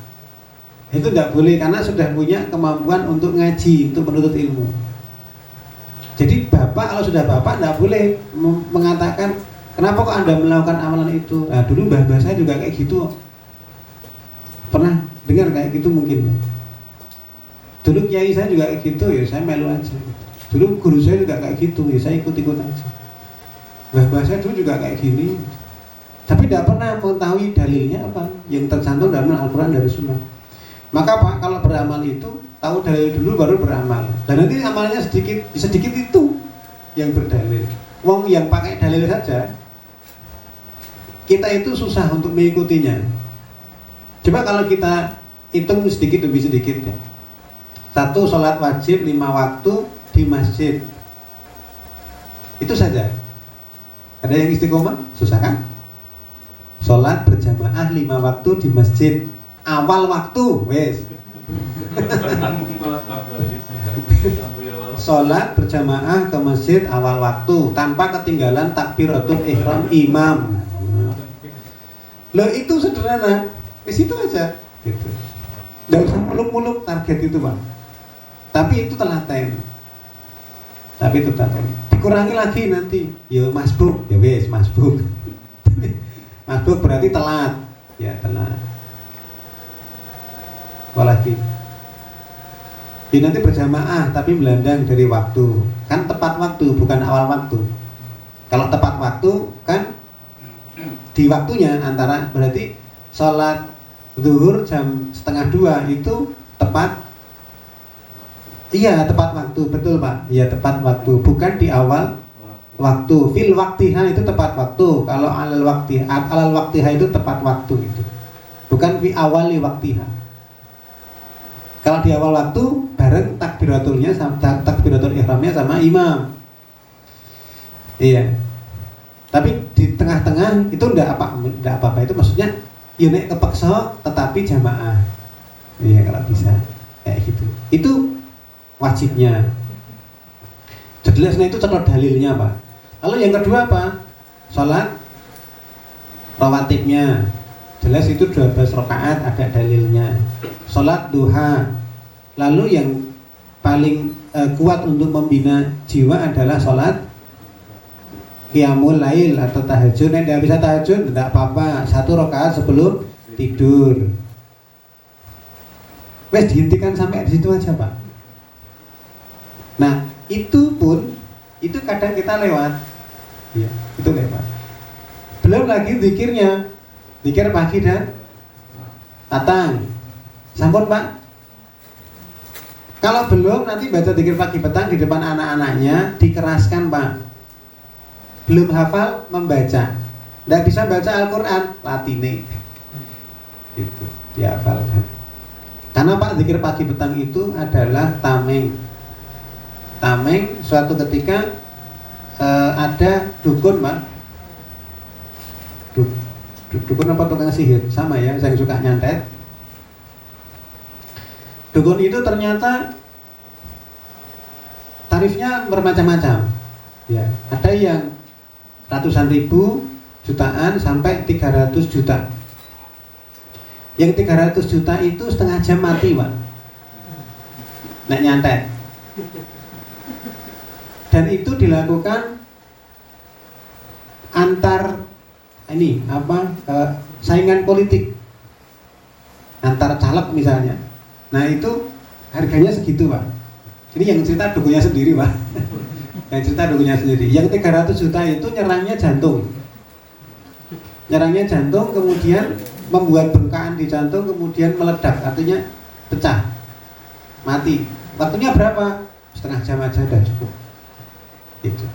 Itu nggak boleh karena sudah punya kemampuan untuk ngaji, untuk menuntut ilmu. Jadi bapak kalau sudah bapak nggak boleh mengatakan kenapa kok Anda melakukan amalan itu. Nah dulu mbah saya juga kayak gitu. Pernah dengar kayak gitu mungkin ya. Dulu kiai saya juga kayak gitu ya, saya melu aja. Dulu guru saya juga kayak gitu ya, saya ikut-ikut aja. Mbah saya dulu juga kayak gini. Tapi tidak pernah mengetahui dalilnya apa yang tercantum dalam Al-Quran dan Sunnah. Maka Pak, kalau beramal itu tahu dalil dulu baru beramal. Dan nanti amalnya sedikit itu yang berdalil. Wong yang pakai dalil saja, kita itu susah untuk mengikutinya. Coba kalau kita hitung sedikit demi sedikit ya. 1, sholat wajib 5 waktu di masjid. Itu saja. Ada yang istiqomah? Susah kan? Sholat berjamaah 5 waktu di masjid. Awal waktu, wes. Sholat berjamaah ke masjid awal waktu tanpa ketinggalan takbiratul ihram imam. Loh itu sederhana. Di situ aja gitu. Nggak usah muluk-muluk target itu Pak. Tapi itu telaten. Dikurangi lagi nanti. Ya masbuk, ya wes masbuk. Masbuk berarti telat. Ya telat. Apalagi nanti berjamaah tapi melandang dari waktu. Kan tepat waktu bukan awal waktu. Kalau tepat waktu kan di waktunya antara berarti sholat zuhur jam 1:30 itu tepat Iya, tepat waktu, betul Pak. Iya, tepat waktu, bukan di awal waktu. Fil waktiha itu tepat waktu. Kalau alal waktiha itu tepat waktu gitu. Bukan fi awali waktiha. Kalau di awal waktu bareng takbiratul ihramnya sama imam. Iya. Tapi di tengah-tengah itu enggak apa-apa, itu maksudnya ya nek kepeksa tetapi jamaah. Iya, kalau bisa kayak gitu. Itu wajibnya. Jelasnya itu contoh dalilnya Pak. Lalu yang kedua apa? Sholat rawatibnya. Jelas itu 12 rakaat, ada dalilnya. Sholat duha. Lalu yang paling kuat untuk membina jiwa adalah sholat qiyamul lail atau tahajud. Yang tidak bisa tahajud tidak apa-apa, 1 rakaat sebelum tidur. Wes dihentikan sampai di situ aja Pak. Nah, itu pun itu kadang kita lewat. Ya, itu lewat. Belum lagi zikirnya. Zikir pagi dan petang. Sampun Pak. Kalau belum nanti baca zikir pagi petang di depan anak-anaknya dikeraskan Pak. Belum hafal membaca. Tidak bisa baca Al-Qur'an, latine. Gitu, dihafalkan. Karena Pak zikir pagi petang itu adalah tameng. Tameng suatu ketika ada dukun Pak. Dukun apa tukang sihir sama ya, saya suka nyantet. Dukun itu ternyata tarifnya bermacam-macam. Ya, ada yang ratusan ribu, jutaan sampai 300 juta. Yang 300 juta itu setengah jam mati Pak. Nek nyantet. Dan itu dilakukan antar saingan politik, antar caleg misalnya. Nah itu harganya segitu Pak. Ini yang cerita dukunnya sendiri Pak. Yang cerita dukunnya sendiri. Yang 300 juta itu nyerangnya jantung. Nyerangnya jantung kemudian membuat bengkakan di jantung kemudian meledak, artinya pecah, mati. Waktunya berapa? Setengah jam aja udah cukup. Gitu.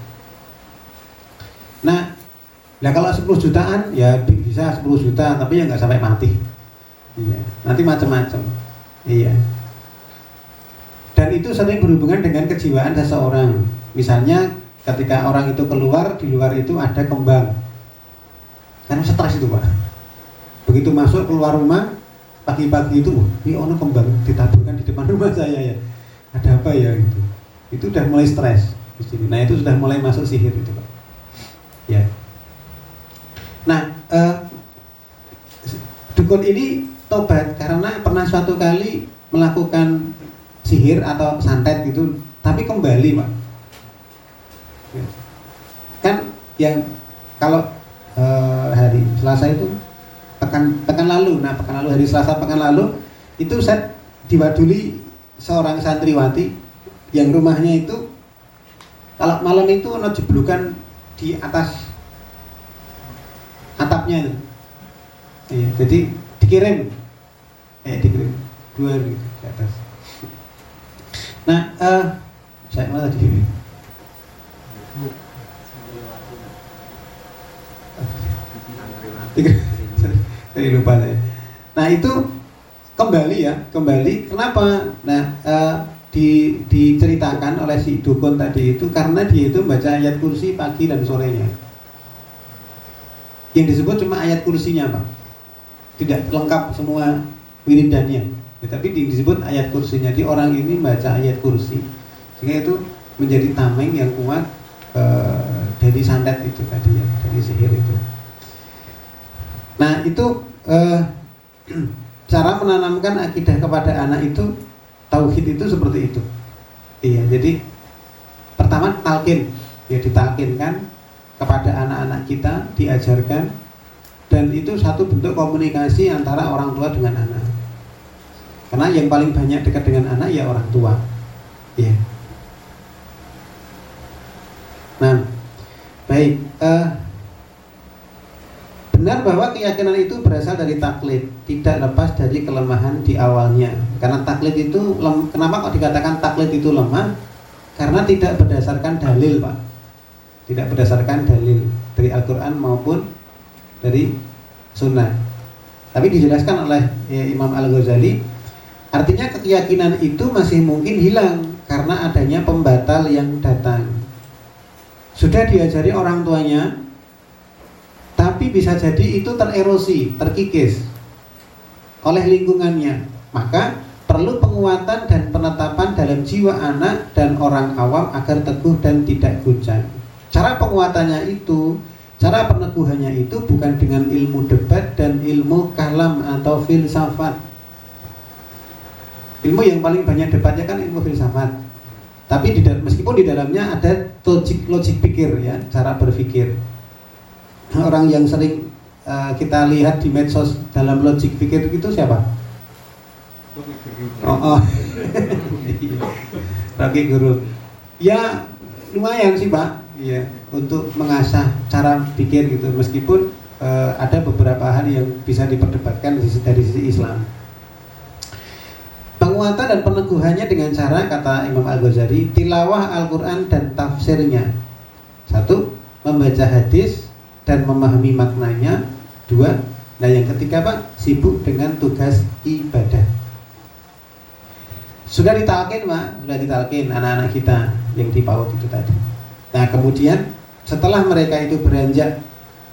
Nah kalau 10 jutaan ya bisa 10 juta tapi ya nggak sampai mati. Iya, nanti macam-macam. Iya. Dan itu sering berhubungan dengan kejiwaan seseorang. Misalnya ketika orang itu keluar, di luar itu ada kembang. Kan stres itu Pak. Begitu masuk keluar rumah pagi-pagi itu, ini ono kembang ditaburkan di depan rumah saya ya. Ada apa ya gitu. Itu udah mulai stres di sini. Nah itu sudah mulai masuk sihir itu Pak. Ya. Nah dukun ini tobat karena pernah suatu kali melakukan sihir atau santet gitu, tapi kembali Pak. Ya. Kan yang kalau hari Selasa itu pekan lalu, hari Selasa pekan lalu itu saya diwaduli seorang santriwati yang rumahnya itu kalau malam itu ono jeblukan di atas atapnya. Iya, jadi dikirim 2 gitu ke atas. Nah, saya mana tadi? Saya lupa saya. Nah itu kembali. Kenapa? Nah diceritakan oleh si dukun tadi itu karena dia itu baca ayat kursi pagi dan sorenya. Yang disebut cuma ayat kursinya Pak. Tidak lengkap semua wiridannya. Ya, tapi disebut ayat kursinya. Jadi orang ini baca ayat kursi sehingga itu menjadi tameng yang kuat dari santet itu tadi ya, dari sihir itu. Nah itu cara menanamkan akidah kepada anak itu, tauhid itu seperti itu. Iya, jadi pertama talqin, ya ditalqinkan kepada anak-anak kita, diajarkan, dan itu satu bentuk komunikasi antara orang tua dengan anak. Karena yang paling banyak dekat dengan anak ya orang tua. Iya. Nah, baik. Benar bahwa keyakinan itu berasal dari taklid, tidak lepas dari kelemahan di awalnya. Karena taklid itu, kenapa kok dikatakan taklid itu lemah? Karena tidak berdasarkan dalil, Pak. Tidak berdasarkan dalil dari Al-Quran maupun dari Sunnah. Tapi dijelaskan oleh Imam Al-Ghazali, artinya keyakinan itu masih mungkin hilang karena adanya pembatal yang datang. Sudah diajari orang tuanya, tapi bisa jadi itu tererosi, terkikis oleh lingkungannya. Maka perlu penguatan dan penetapan dalam jiwa anak dan orang awam agar teguh dan tidak goncang. Cara penguatannya itu, cara peneguhannya itu bukan dengan ilmu debat dan ilmu kalam atau filsafat. Ilmu yang paling banyak debatnya kan ilmu filsafat. Tapi meskipun di dalamnya ada logik pikir, ya, cara berpikir. Orang yang sering kita lihat di medsos dalam logik pikir itu siapa? Rocky Guru. Ya lumayan sih, Pak. Ya, untuk mengasah cara pikir gitu. Meskipun ada beberapa hal yang bisa diperdebatkan dari sisi Islam. Penguatan dan peneguhannya dengan cara, kata Imam Al-Ghazali, tilawah Al-Quran dan tafsirnya. 1. Membaca hadis dan memahami maknanya. 2. Nah yang ketiga, Pak, sibuk dengan tugas ibadah. Sudah ditalkin, Pak, sudah ditalkin anak-anak kita yang di PAUD itu tadi. Nah kemudian setelah mereka itu beranjak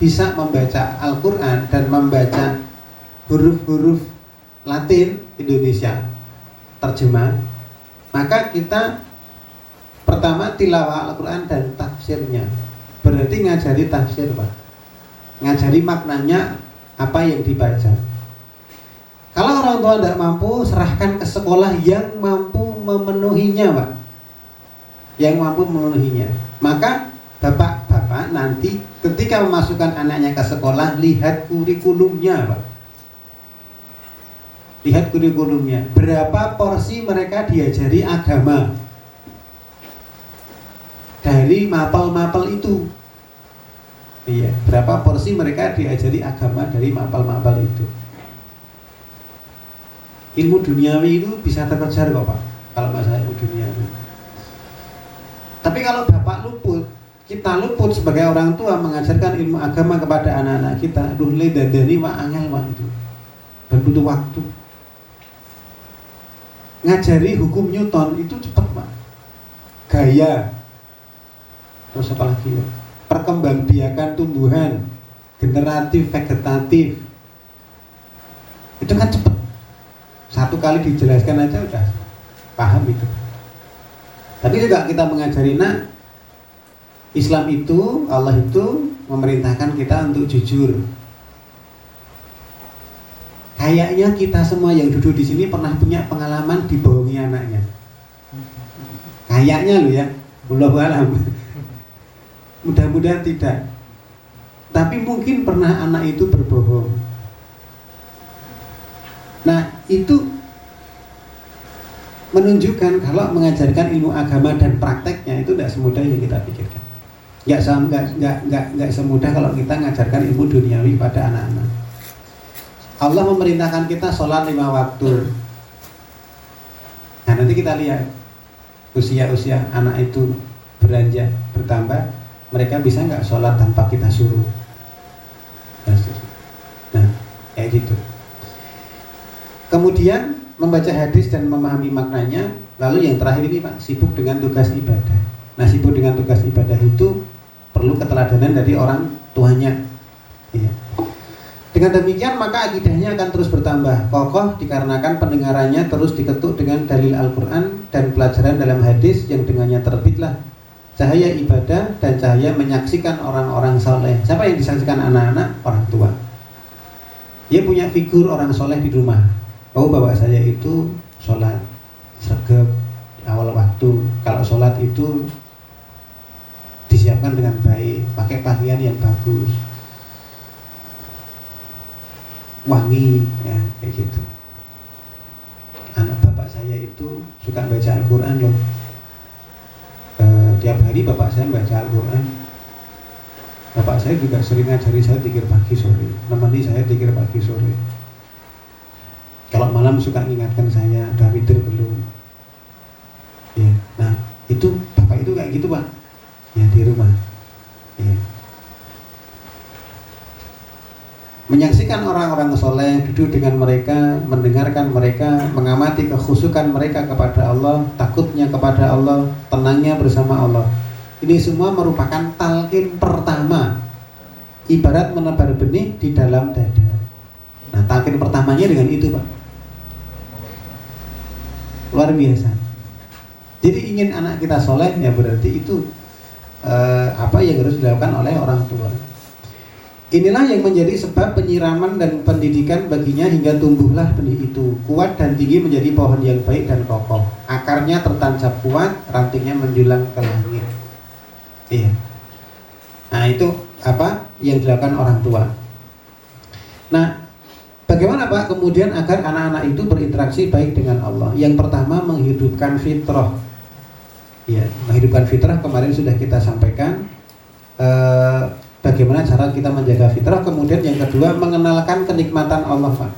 bisa membaca Al-Quran dan membaca huruf-huruf Latin Indonesia terjemah, maka kita pertama tilawah Al-Quran dan tafsirnya. Berarti ngajari tafsir, Pak, ngajari maknanya apa yang dibaca. Kalau orang tua tidak mampu, serahkan ke sekolah yang mampu memenuhinya, Pak, yang mampu memenuhinya. Maka bapak-bapak nanti ketika memasukkan anaknya ke sekolah, lihat kurikulumnya, Pak. Lihat kurikulumnya, berapa porsi mereka diajari agama dari mapel-mapel itu. Iya, berapa porsi mereka diajari agama dari mapel-mapel itu. Ilmu duniawi itu bisa terkejar kok, Pak, kalau masalah ilmu duniawi. Tapi kalau bapak luput, kita luput sebagai orang tua mengajarkan ilmu agama kepada anak-anak kita, aduh le dandani Pak angel, Pak, itu dan butuh waktu. Ngajari hukum Newton itu cepat, Pak. Gaya, terus apa lagi ya? Perkembangbiakan tumbuhan, generatif, vegetatif, itu kan cepat. Satu kali dijelaskan aja udah paham itu. Tapi juga kita mengajari, nak, Islam itu, Allah itu memerintahkan kita untuk jujur. Kayaknya kita semua yang duduk di sini pernah punya pengalaman dibohongi anaknya. Kayaknya loh ya, wallahu alam. Mudah-mudahan tidak. Tapi mungkin pernah anak itu berbohong. Nah, itu menunjukkan kalau mengajarkan ilmu agama dan prakteknya itu tidak semudah yang kita pikirkan. Nggak semudah kalau kita mengajarkan ilmu duniawi pada anak-anak. Allah memerintahkan kita sholat 5 waktu. Nah nanti kita lihat usia-usia anak itu beranjak bertambah, mereka bisa nggak sholat tanpa kita suruh. Nah kayak gitu. Kemudian membaca hadis dan memahami maknanya. Lalu yang terakhir ini, Pak, sibuk dengan tugas ibadah. Nah sibuk dengan tugas ibadah itu perlu keteladanan dari orang tuanya. Iya. Dengan demikian maka akidahnya akan terus bertambah kokoh dikarenakan pendengarannya terus diketuk dengan dalil Al-Quran dan pelajaran dalam hadis yang dengannya terbitlah cahaya ibadah dan cahaya menyaksikan orang-orang soleh. Siapa yang disaksikan anak-anak? Orang tua. Dia punya figur orang soleh di rumah. Oh, bapak saya itu sholat sregep di awal waktu. Kalau sholat itu disiapkan dengan baik, pakai pakaian yang bagus, wangi, ya kayak gitu. Anak bapak saya itu suka baca Al-Quran loh. Tiap hari bapak saya baca Al-Quran. Bapak saya juga sering ngajari saya zikir pagi sore, nemeni saya zikir pagi sore. Kalau malam suka mengingatkan saya, udah witir belum? Ya, nah itu bapak itu kayak gitu pak, ya di rumah. Ya. Menyaksikan orang-orang soleh, duduk dengan mereka, mendengarkan mereka, mengamati kekhusukan mereka kepada Allah, takutnya kepada Allah, tenangnya bersama Allah. Ini semua merupakan talqin pertama, ibarat menebar benih di dalam dada. Nah, talqin pertamanya dengan itu pak, luar biasa. Jadi ingin anak kita soleh, ya berarti itu apa yang harus dilakukan oleh orang tua. Inilah yang menjadi sebab penyiraman dan pendidikan baginya hingga tumbuhlah benih itu kuat dan tinggi menjadi pohon yang baik dan kokoh. Akarnya tertancap kuat, rantingnya menjulang ke langit. Iya. Nah itu apa yang dilakukan orang tua. Nah, bagaimana Pak kemudian agar anak-anak itu berinteraksi baik dengan Allah? Yang pertama menghidupkan fitrah. Ya, menghidupkan fitrah kemarin sudah kita sampaikan. Bagaimana cara kita menjaga fitrah. Kemudian yang kedua mengenalkan kenikmatan Allah Pak.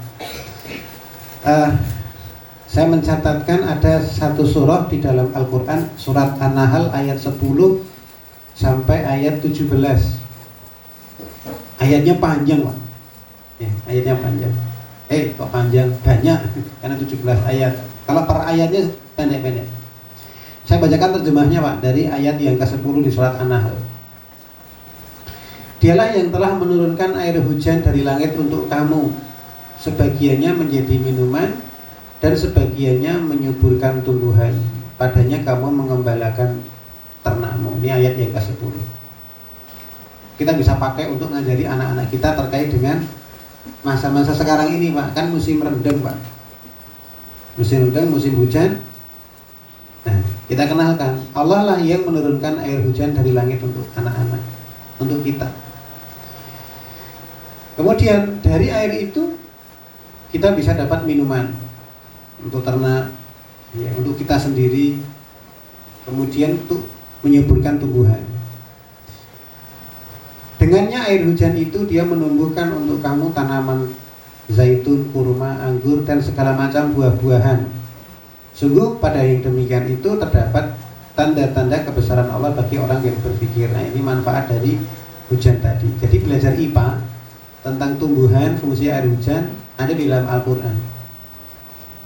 Saya mencatatkan ada satu surah di dalam Al-Quran, surat An-Nahl ayat 10 sampai ayat 17. Ayatnya panjang Pak ya, ayatnya panjang. Kok panjang? Banyak, karena 17 ayat. Kalau per ayatnya pendek-pendek. Saya bacakan terjemahnya Pak, dari ayat yang ke-10 di surat An-Nahl. Dialah yang telah menurunkan air hujan dari langit untuk kamu, sebagiannya menjadi minuman dan sebagiannya menyuburkan tumbuhan. Padanya kamu mengembalakan ternakmu. Ini ayat yang ke-10. Kita bisa pakai untuk ngajari anak-anak kita terkait dengan masa-masa sekarang ini Pak. Kan musim rendang Pak, musim rendang, musim hujan. Nah, kita kenalkan Allah lah yang menurunkan air hujan dari langit untuk anak-anak, untuk kita. Kemudian dari air itu kita bisa dapat minuman untuk ternak, ya, untuk kita sendiri. Kemudian untuk menyuburkan tumbuhan. Dengannya air hujan itu dia menumbuhkan untuk kamu tanaman zaitun, kurma, anggur dan segala macam buah-buahan. Sungguh pada yang demikian itu terdapat tanda-tanda kebesaran Allah bagi orang yang berpikir. Nah ini manfaat dari hujan tadi. Jadi belajar IPA tentang tumbuhan, fungsi air hujan ada di dalam Al-Quran.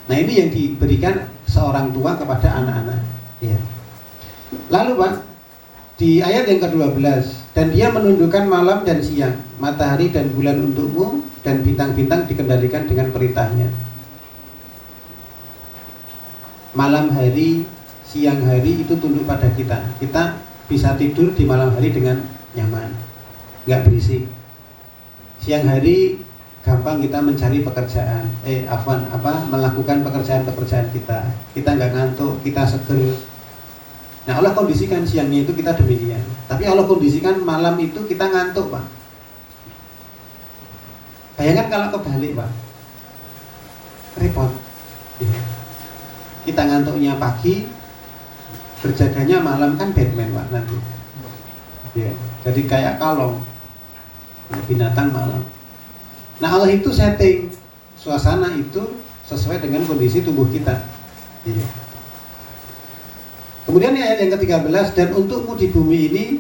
Nah ini yang diberikan seorang tua kepada anak-anak ya. Lalu Pak, di ayat yang ke-12, dan dia menundukkan malam dan siang, matahari dan bulan untukmu, dan bintang-bintang dikendalikan dengan perintahnya. Malam hari, siang hari itu tunduk pada kita. Kita bisa tidur di malam hari dengan nyaman, nggak berisik. Siang hari gampang kita mencari pekerjaan, melakukan pekerjaan-pekerjaan kita. Kita nggak ngantuk, kita seger. Nah Allah kondisikan siangnya itu kita demikian. Tapi Allah kondisikan malam itu kita ngantuk Pak. Bayangkan kalau kebalik Pak, repot. Ya. Kita ngantuknya pagi, berjaganya malam, kan Batman Pak nanti. Ya. Jadi kayak kalong. Binatang malam. Nah Allah itu setting suasana itu sesuai dengan kondisi tubuh kita. Iya. Kemudian ayat yang ke-13, dan untukmu di bumi ini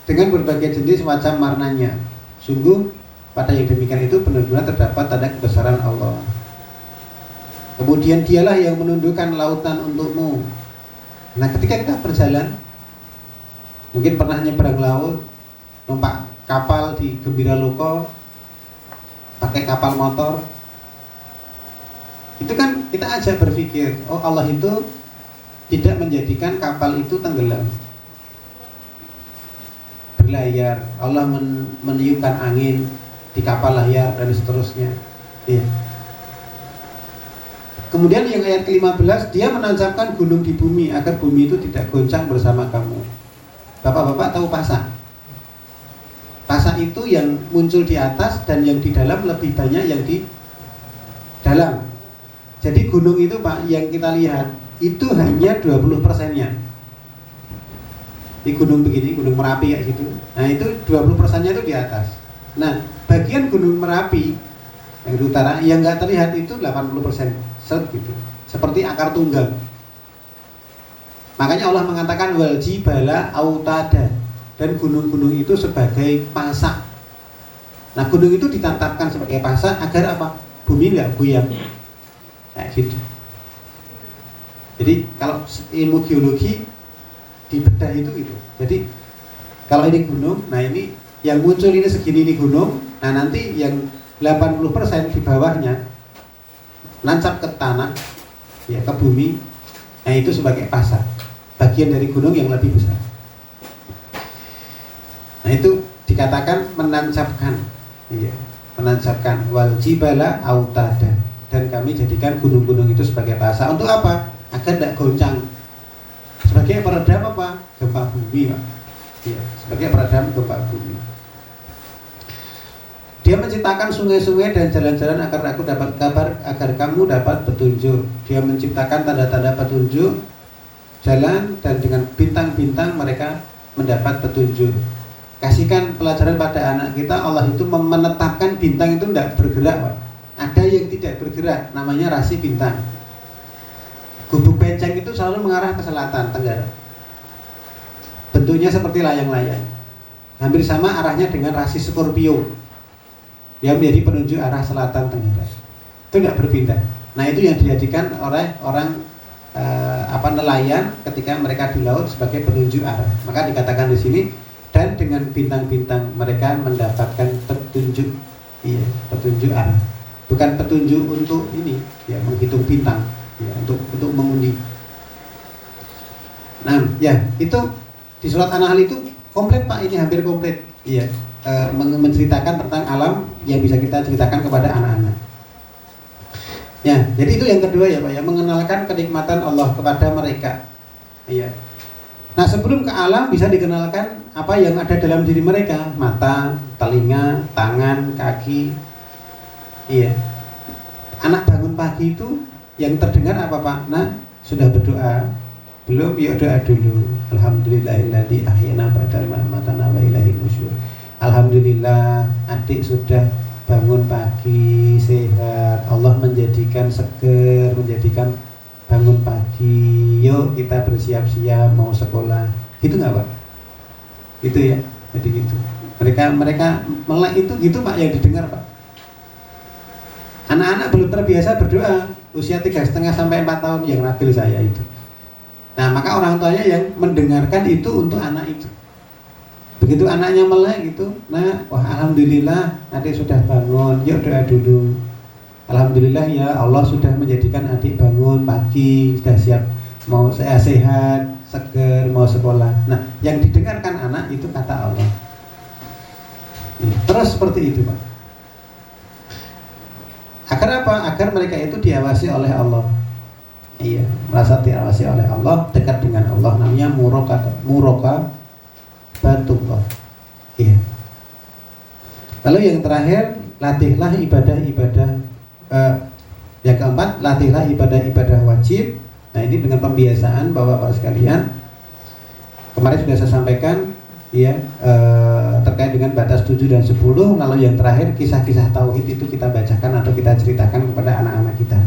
dengan berbagai jenis macam warnanya. Sungguh pada yang demikian itu benar-benar terdapat tanda kebesaran Allah. Kemudian dialah yang menundukkan lautan untukmu. Nah ketika kita berjalan, mungkin pernah nyebrang laut, numpak kapal di Gembira Loko, pakai kapal motor, itu kan kita ajak berpikir, oh Allah itu tidak menjadikan kapal itu tenggelam, berlayar. Allah meniupkan angin di kapal layar dan seterusnya. Ya. Kemudian yang ayat ke-15, dia menancapkan gunung di bumi agar bumi itu tidak goncang bersama kamu. Bapak-bapak tahu pasak? Pasak itu yang muncul di atas dan yang di dalam lebih banyak yang di dalam. Jadi gunung itu Pak yang kita lihat itu hanya 20%-nya. Di gunung begini, gunung Merapi kayak gitu. Nah itu 20%-nya itu di atas. Nah bagian gunung Merapi yang di utara yang nggak terlihat itu 80% set gitu. Seperti akar tunggang. Makanya Allah mengatakan wal jibala autada, dan gunung-gunung itu sebagai pasak. Nah gunung itu ditatapkan sebagai pasak agar apa? Bumi nggak goyang. Kayak gitu. Jadi kalau ilmu geologi dibedah itu. Jadi kalau ini gunung, nah ini yang muncul ini segini ini gunung, nah nanti yang 80% di bawahnya nancap ke tanah, ya ke bumi, nah itu sebagai pasak, bagian dari gunung yang lebih besar. Nah itu dikatakan menancapkan, iya, menancapkan wal jibala autada, dan kami jadikan gunung-gunung itu sebagai pasak. Untuk apa? Agar tidak goncang. Sebagai peredam apa? Gempa bumi, Pak. Ya, sebagai peredam gempa bumi. Dia menciptakan sungai-sungai dan jalan-jalan agar aku dapat kabar, agar kamu dapat petunjuk. Dia menciptakan tanda-tanda petunjuk jalan, dan dengan bintang-bintang mereka mendapat petunjuk. Kasihkan pelajaran pada anak kita. Allah itu menetapkan bintang itu tidak bergerak, Pak. Ada yang tidak bergerak, namanya rasi bintang. Gubuk penceng itu selalu mengarah ke selatan tenggara. Bentuknya seperti layang-layang. Hampir sama arahnya dengan rasi Scorpio yang menjadi penunjuk arah selatan tenggara. Itu tidak berpindah. Nah itu yang dijadikan oleh orang nelayan ketika mereka di laut sebagai penunjuk arah. Maka dikatakan di sini, dan dengan bintang-bintang mereka mendapatkan petunjuk, iya, petunjuk arah. Bukan petunjuk untuk ini, ya, menghitung bintang. Ya, untuk mengundi. Nah, ya itu di surat An-Nahl itu komplit, Pak, ini hampir komplit. Iya, menceritakan tentang alam yang bisa kita ceritakan kepada anak-anak. Ya, jadi itu yang kedua ya, Pak, ya, mengenalkan kenikmatan Allah kepada mereka. Iya. Nah, sebelum ke alam bisa dikenalkan apa yang ada dalam diri mereka, mata, telinga, tangan, kaki. Iya. Anak bangun pagi itu yang terdengar apa, Pak? Nah, sudah berdoa? Belum? Yuk doa dulu. Alhamdulillahilladzi ahyana ba'da ma amatana wa ilaihin nusyur. Alhamdulillah, adik sudah bangun pagi sehat. Allah menjadikan seger, menjadikan bangun pagi. Yuk kita bersiap-siap mau sekolah. Gitu nggak, Pak? Gitu ya. Jadi gitu. Mereka melek itu gitu, Pak, yang didengar, Pak. Anak-anak belum terbiasa berdoa, usia 3,5 sampai 4 tahun yang ragil saya itu. Nah, maka orang tuanya yang mendengarkan itu untuk anak itu. Begitu anaknya melek gitu, nah, wah alhamdulillah adik sudah bangun, yuk doa dulu. Alhamdulillah ya Allah sudah menjadikan adik bangun pagi, sudah siap mau sehat, seger, mau sekolah. Nah, yang didengarkan anak itu kata Allah. Terus seperti itu, Pak. Agar apa? Agar mereka itu diawasi oleh Allah. Iya, merasa diawasi oleh Allah, dekat dengan Allah, namanya muraqabatullah. Iya. Lalu yang terakhir, latihlah ibadah-ibadah. Yang keempat, latihlah ibadah-ibadah wajib. Nah ini dengan pembiasaan Bapak-bapak sekalian. Kemarin sudah saya sampaikan, ya, terkait dengan batas 7 dan 10. Lalu yang terakhir, kisah-kisah tauhid itu kita bacakan atau kita ceritakan kepada anak-anak kita.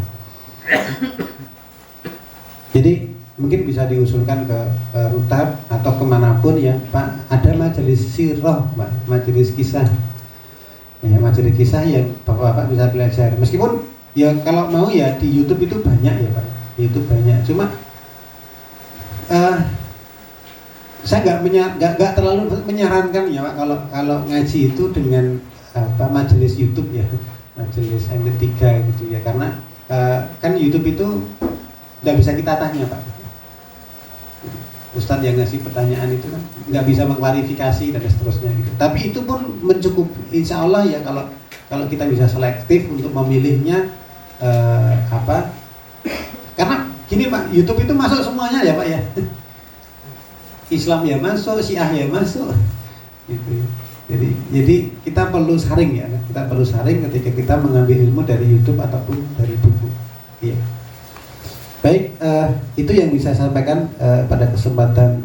Jadi mungkin bisa diusulkan ke Rutab atau kemanapun ya, Pak, ada majelis sirah, Pak, majelis kisah. Ya, majelis kisah yang Bapak-bapak bisa belajar. Meskipun ya kalau mau ya di YouTube itu banyak ya, Pak. YouTube banyak. Cuma saya nggak terlalu menyarankan ya, Pak, kalau ngaji itu dengan majelis YouTube ya, majelis MP3 gitu ya, karena kan YouTube itu nggak bisa kita tanya, Pak. Ustadz yang ngasih pertanyaan itu kan nggak bisa mengklarifikasi dan seterusnya gitu. Tapi itu pun mencukup, insya Allah ya, kalau kita bisa selektif untuk memilihnya karena gini, Pak, YouTube itu masuk semuanya ya, Pak, ya. Islam ya masuk, Syiah ya masuk gitu. Jadi kita perlu saring ya, kita perlu saring ketika kita mengambil ilmu dari YouTube ataupun dari buku. Iya. Baik, itu yang bisa saya sampaikan pada kesempatan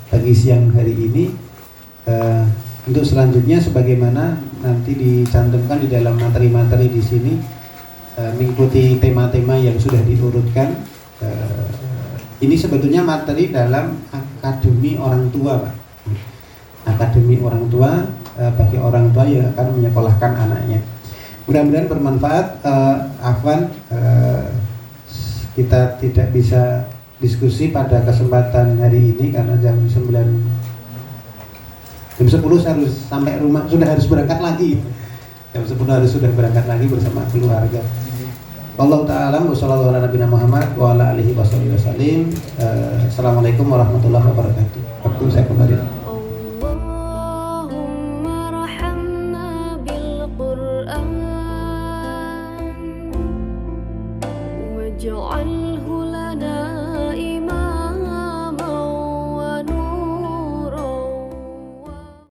pagi pagi siang hari ini. Untuk selanjutnya sebagaimana nanti dicantumkan di dalam materi-materi di sini, mengikuti tema-tema yang sudah diurutkan. Ini sebetulnya materi dalam akademi orang tua, Pak. Akademi orang tua bagi orang tua yang akan menyekolahkan anaknya. Mudah-mudahan bermanfaat. Afwan, kita tidak bisa diskusi pada kesempatan hari ini karena jam 10 harus sampai rumah, sudah harus berangkat lagi. Jam 10 harus sudah berangkat lagi bersama keluarga. Wallahu ta'ala wa sallallahu ala nabiyina Muhammad wa ala alihi wasallim. Assalamualaikum warahmatullahi wabarakatuh. Waktu saya kembali. Allahumma rahamna bil Qur'an waj'al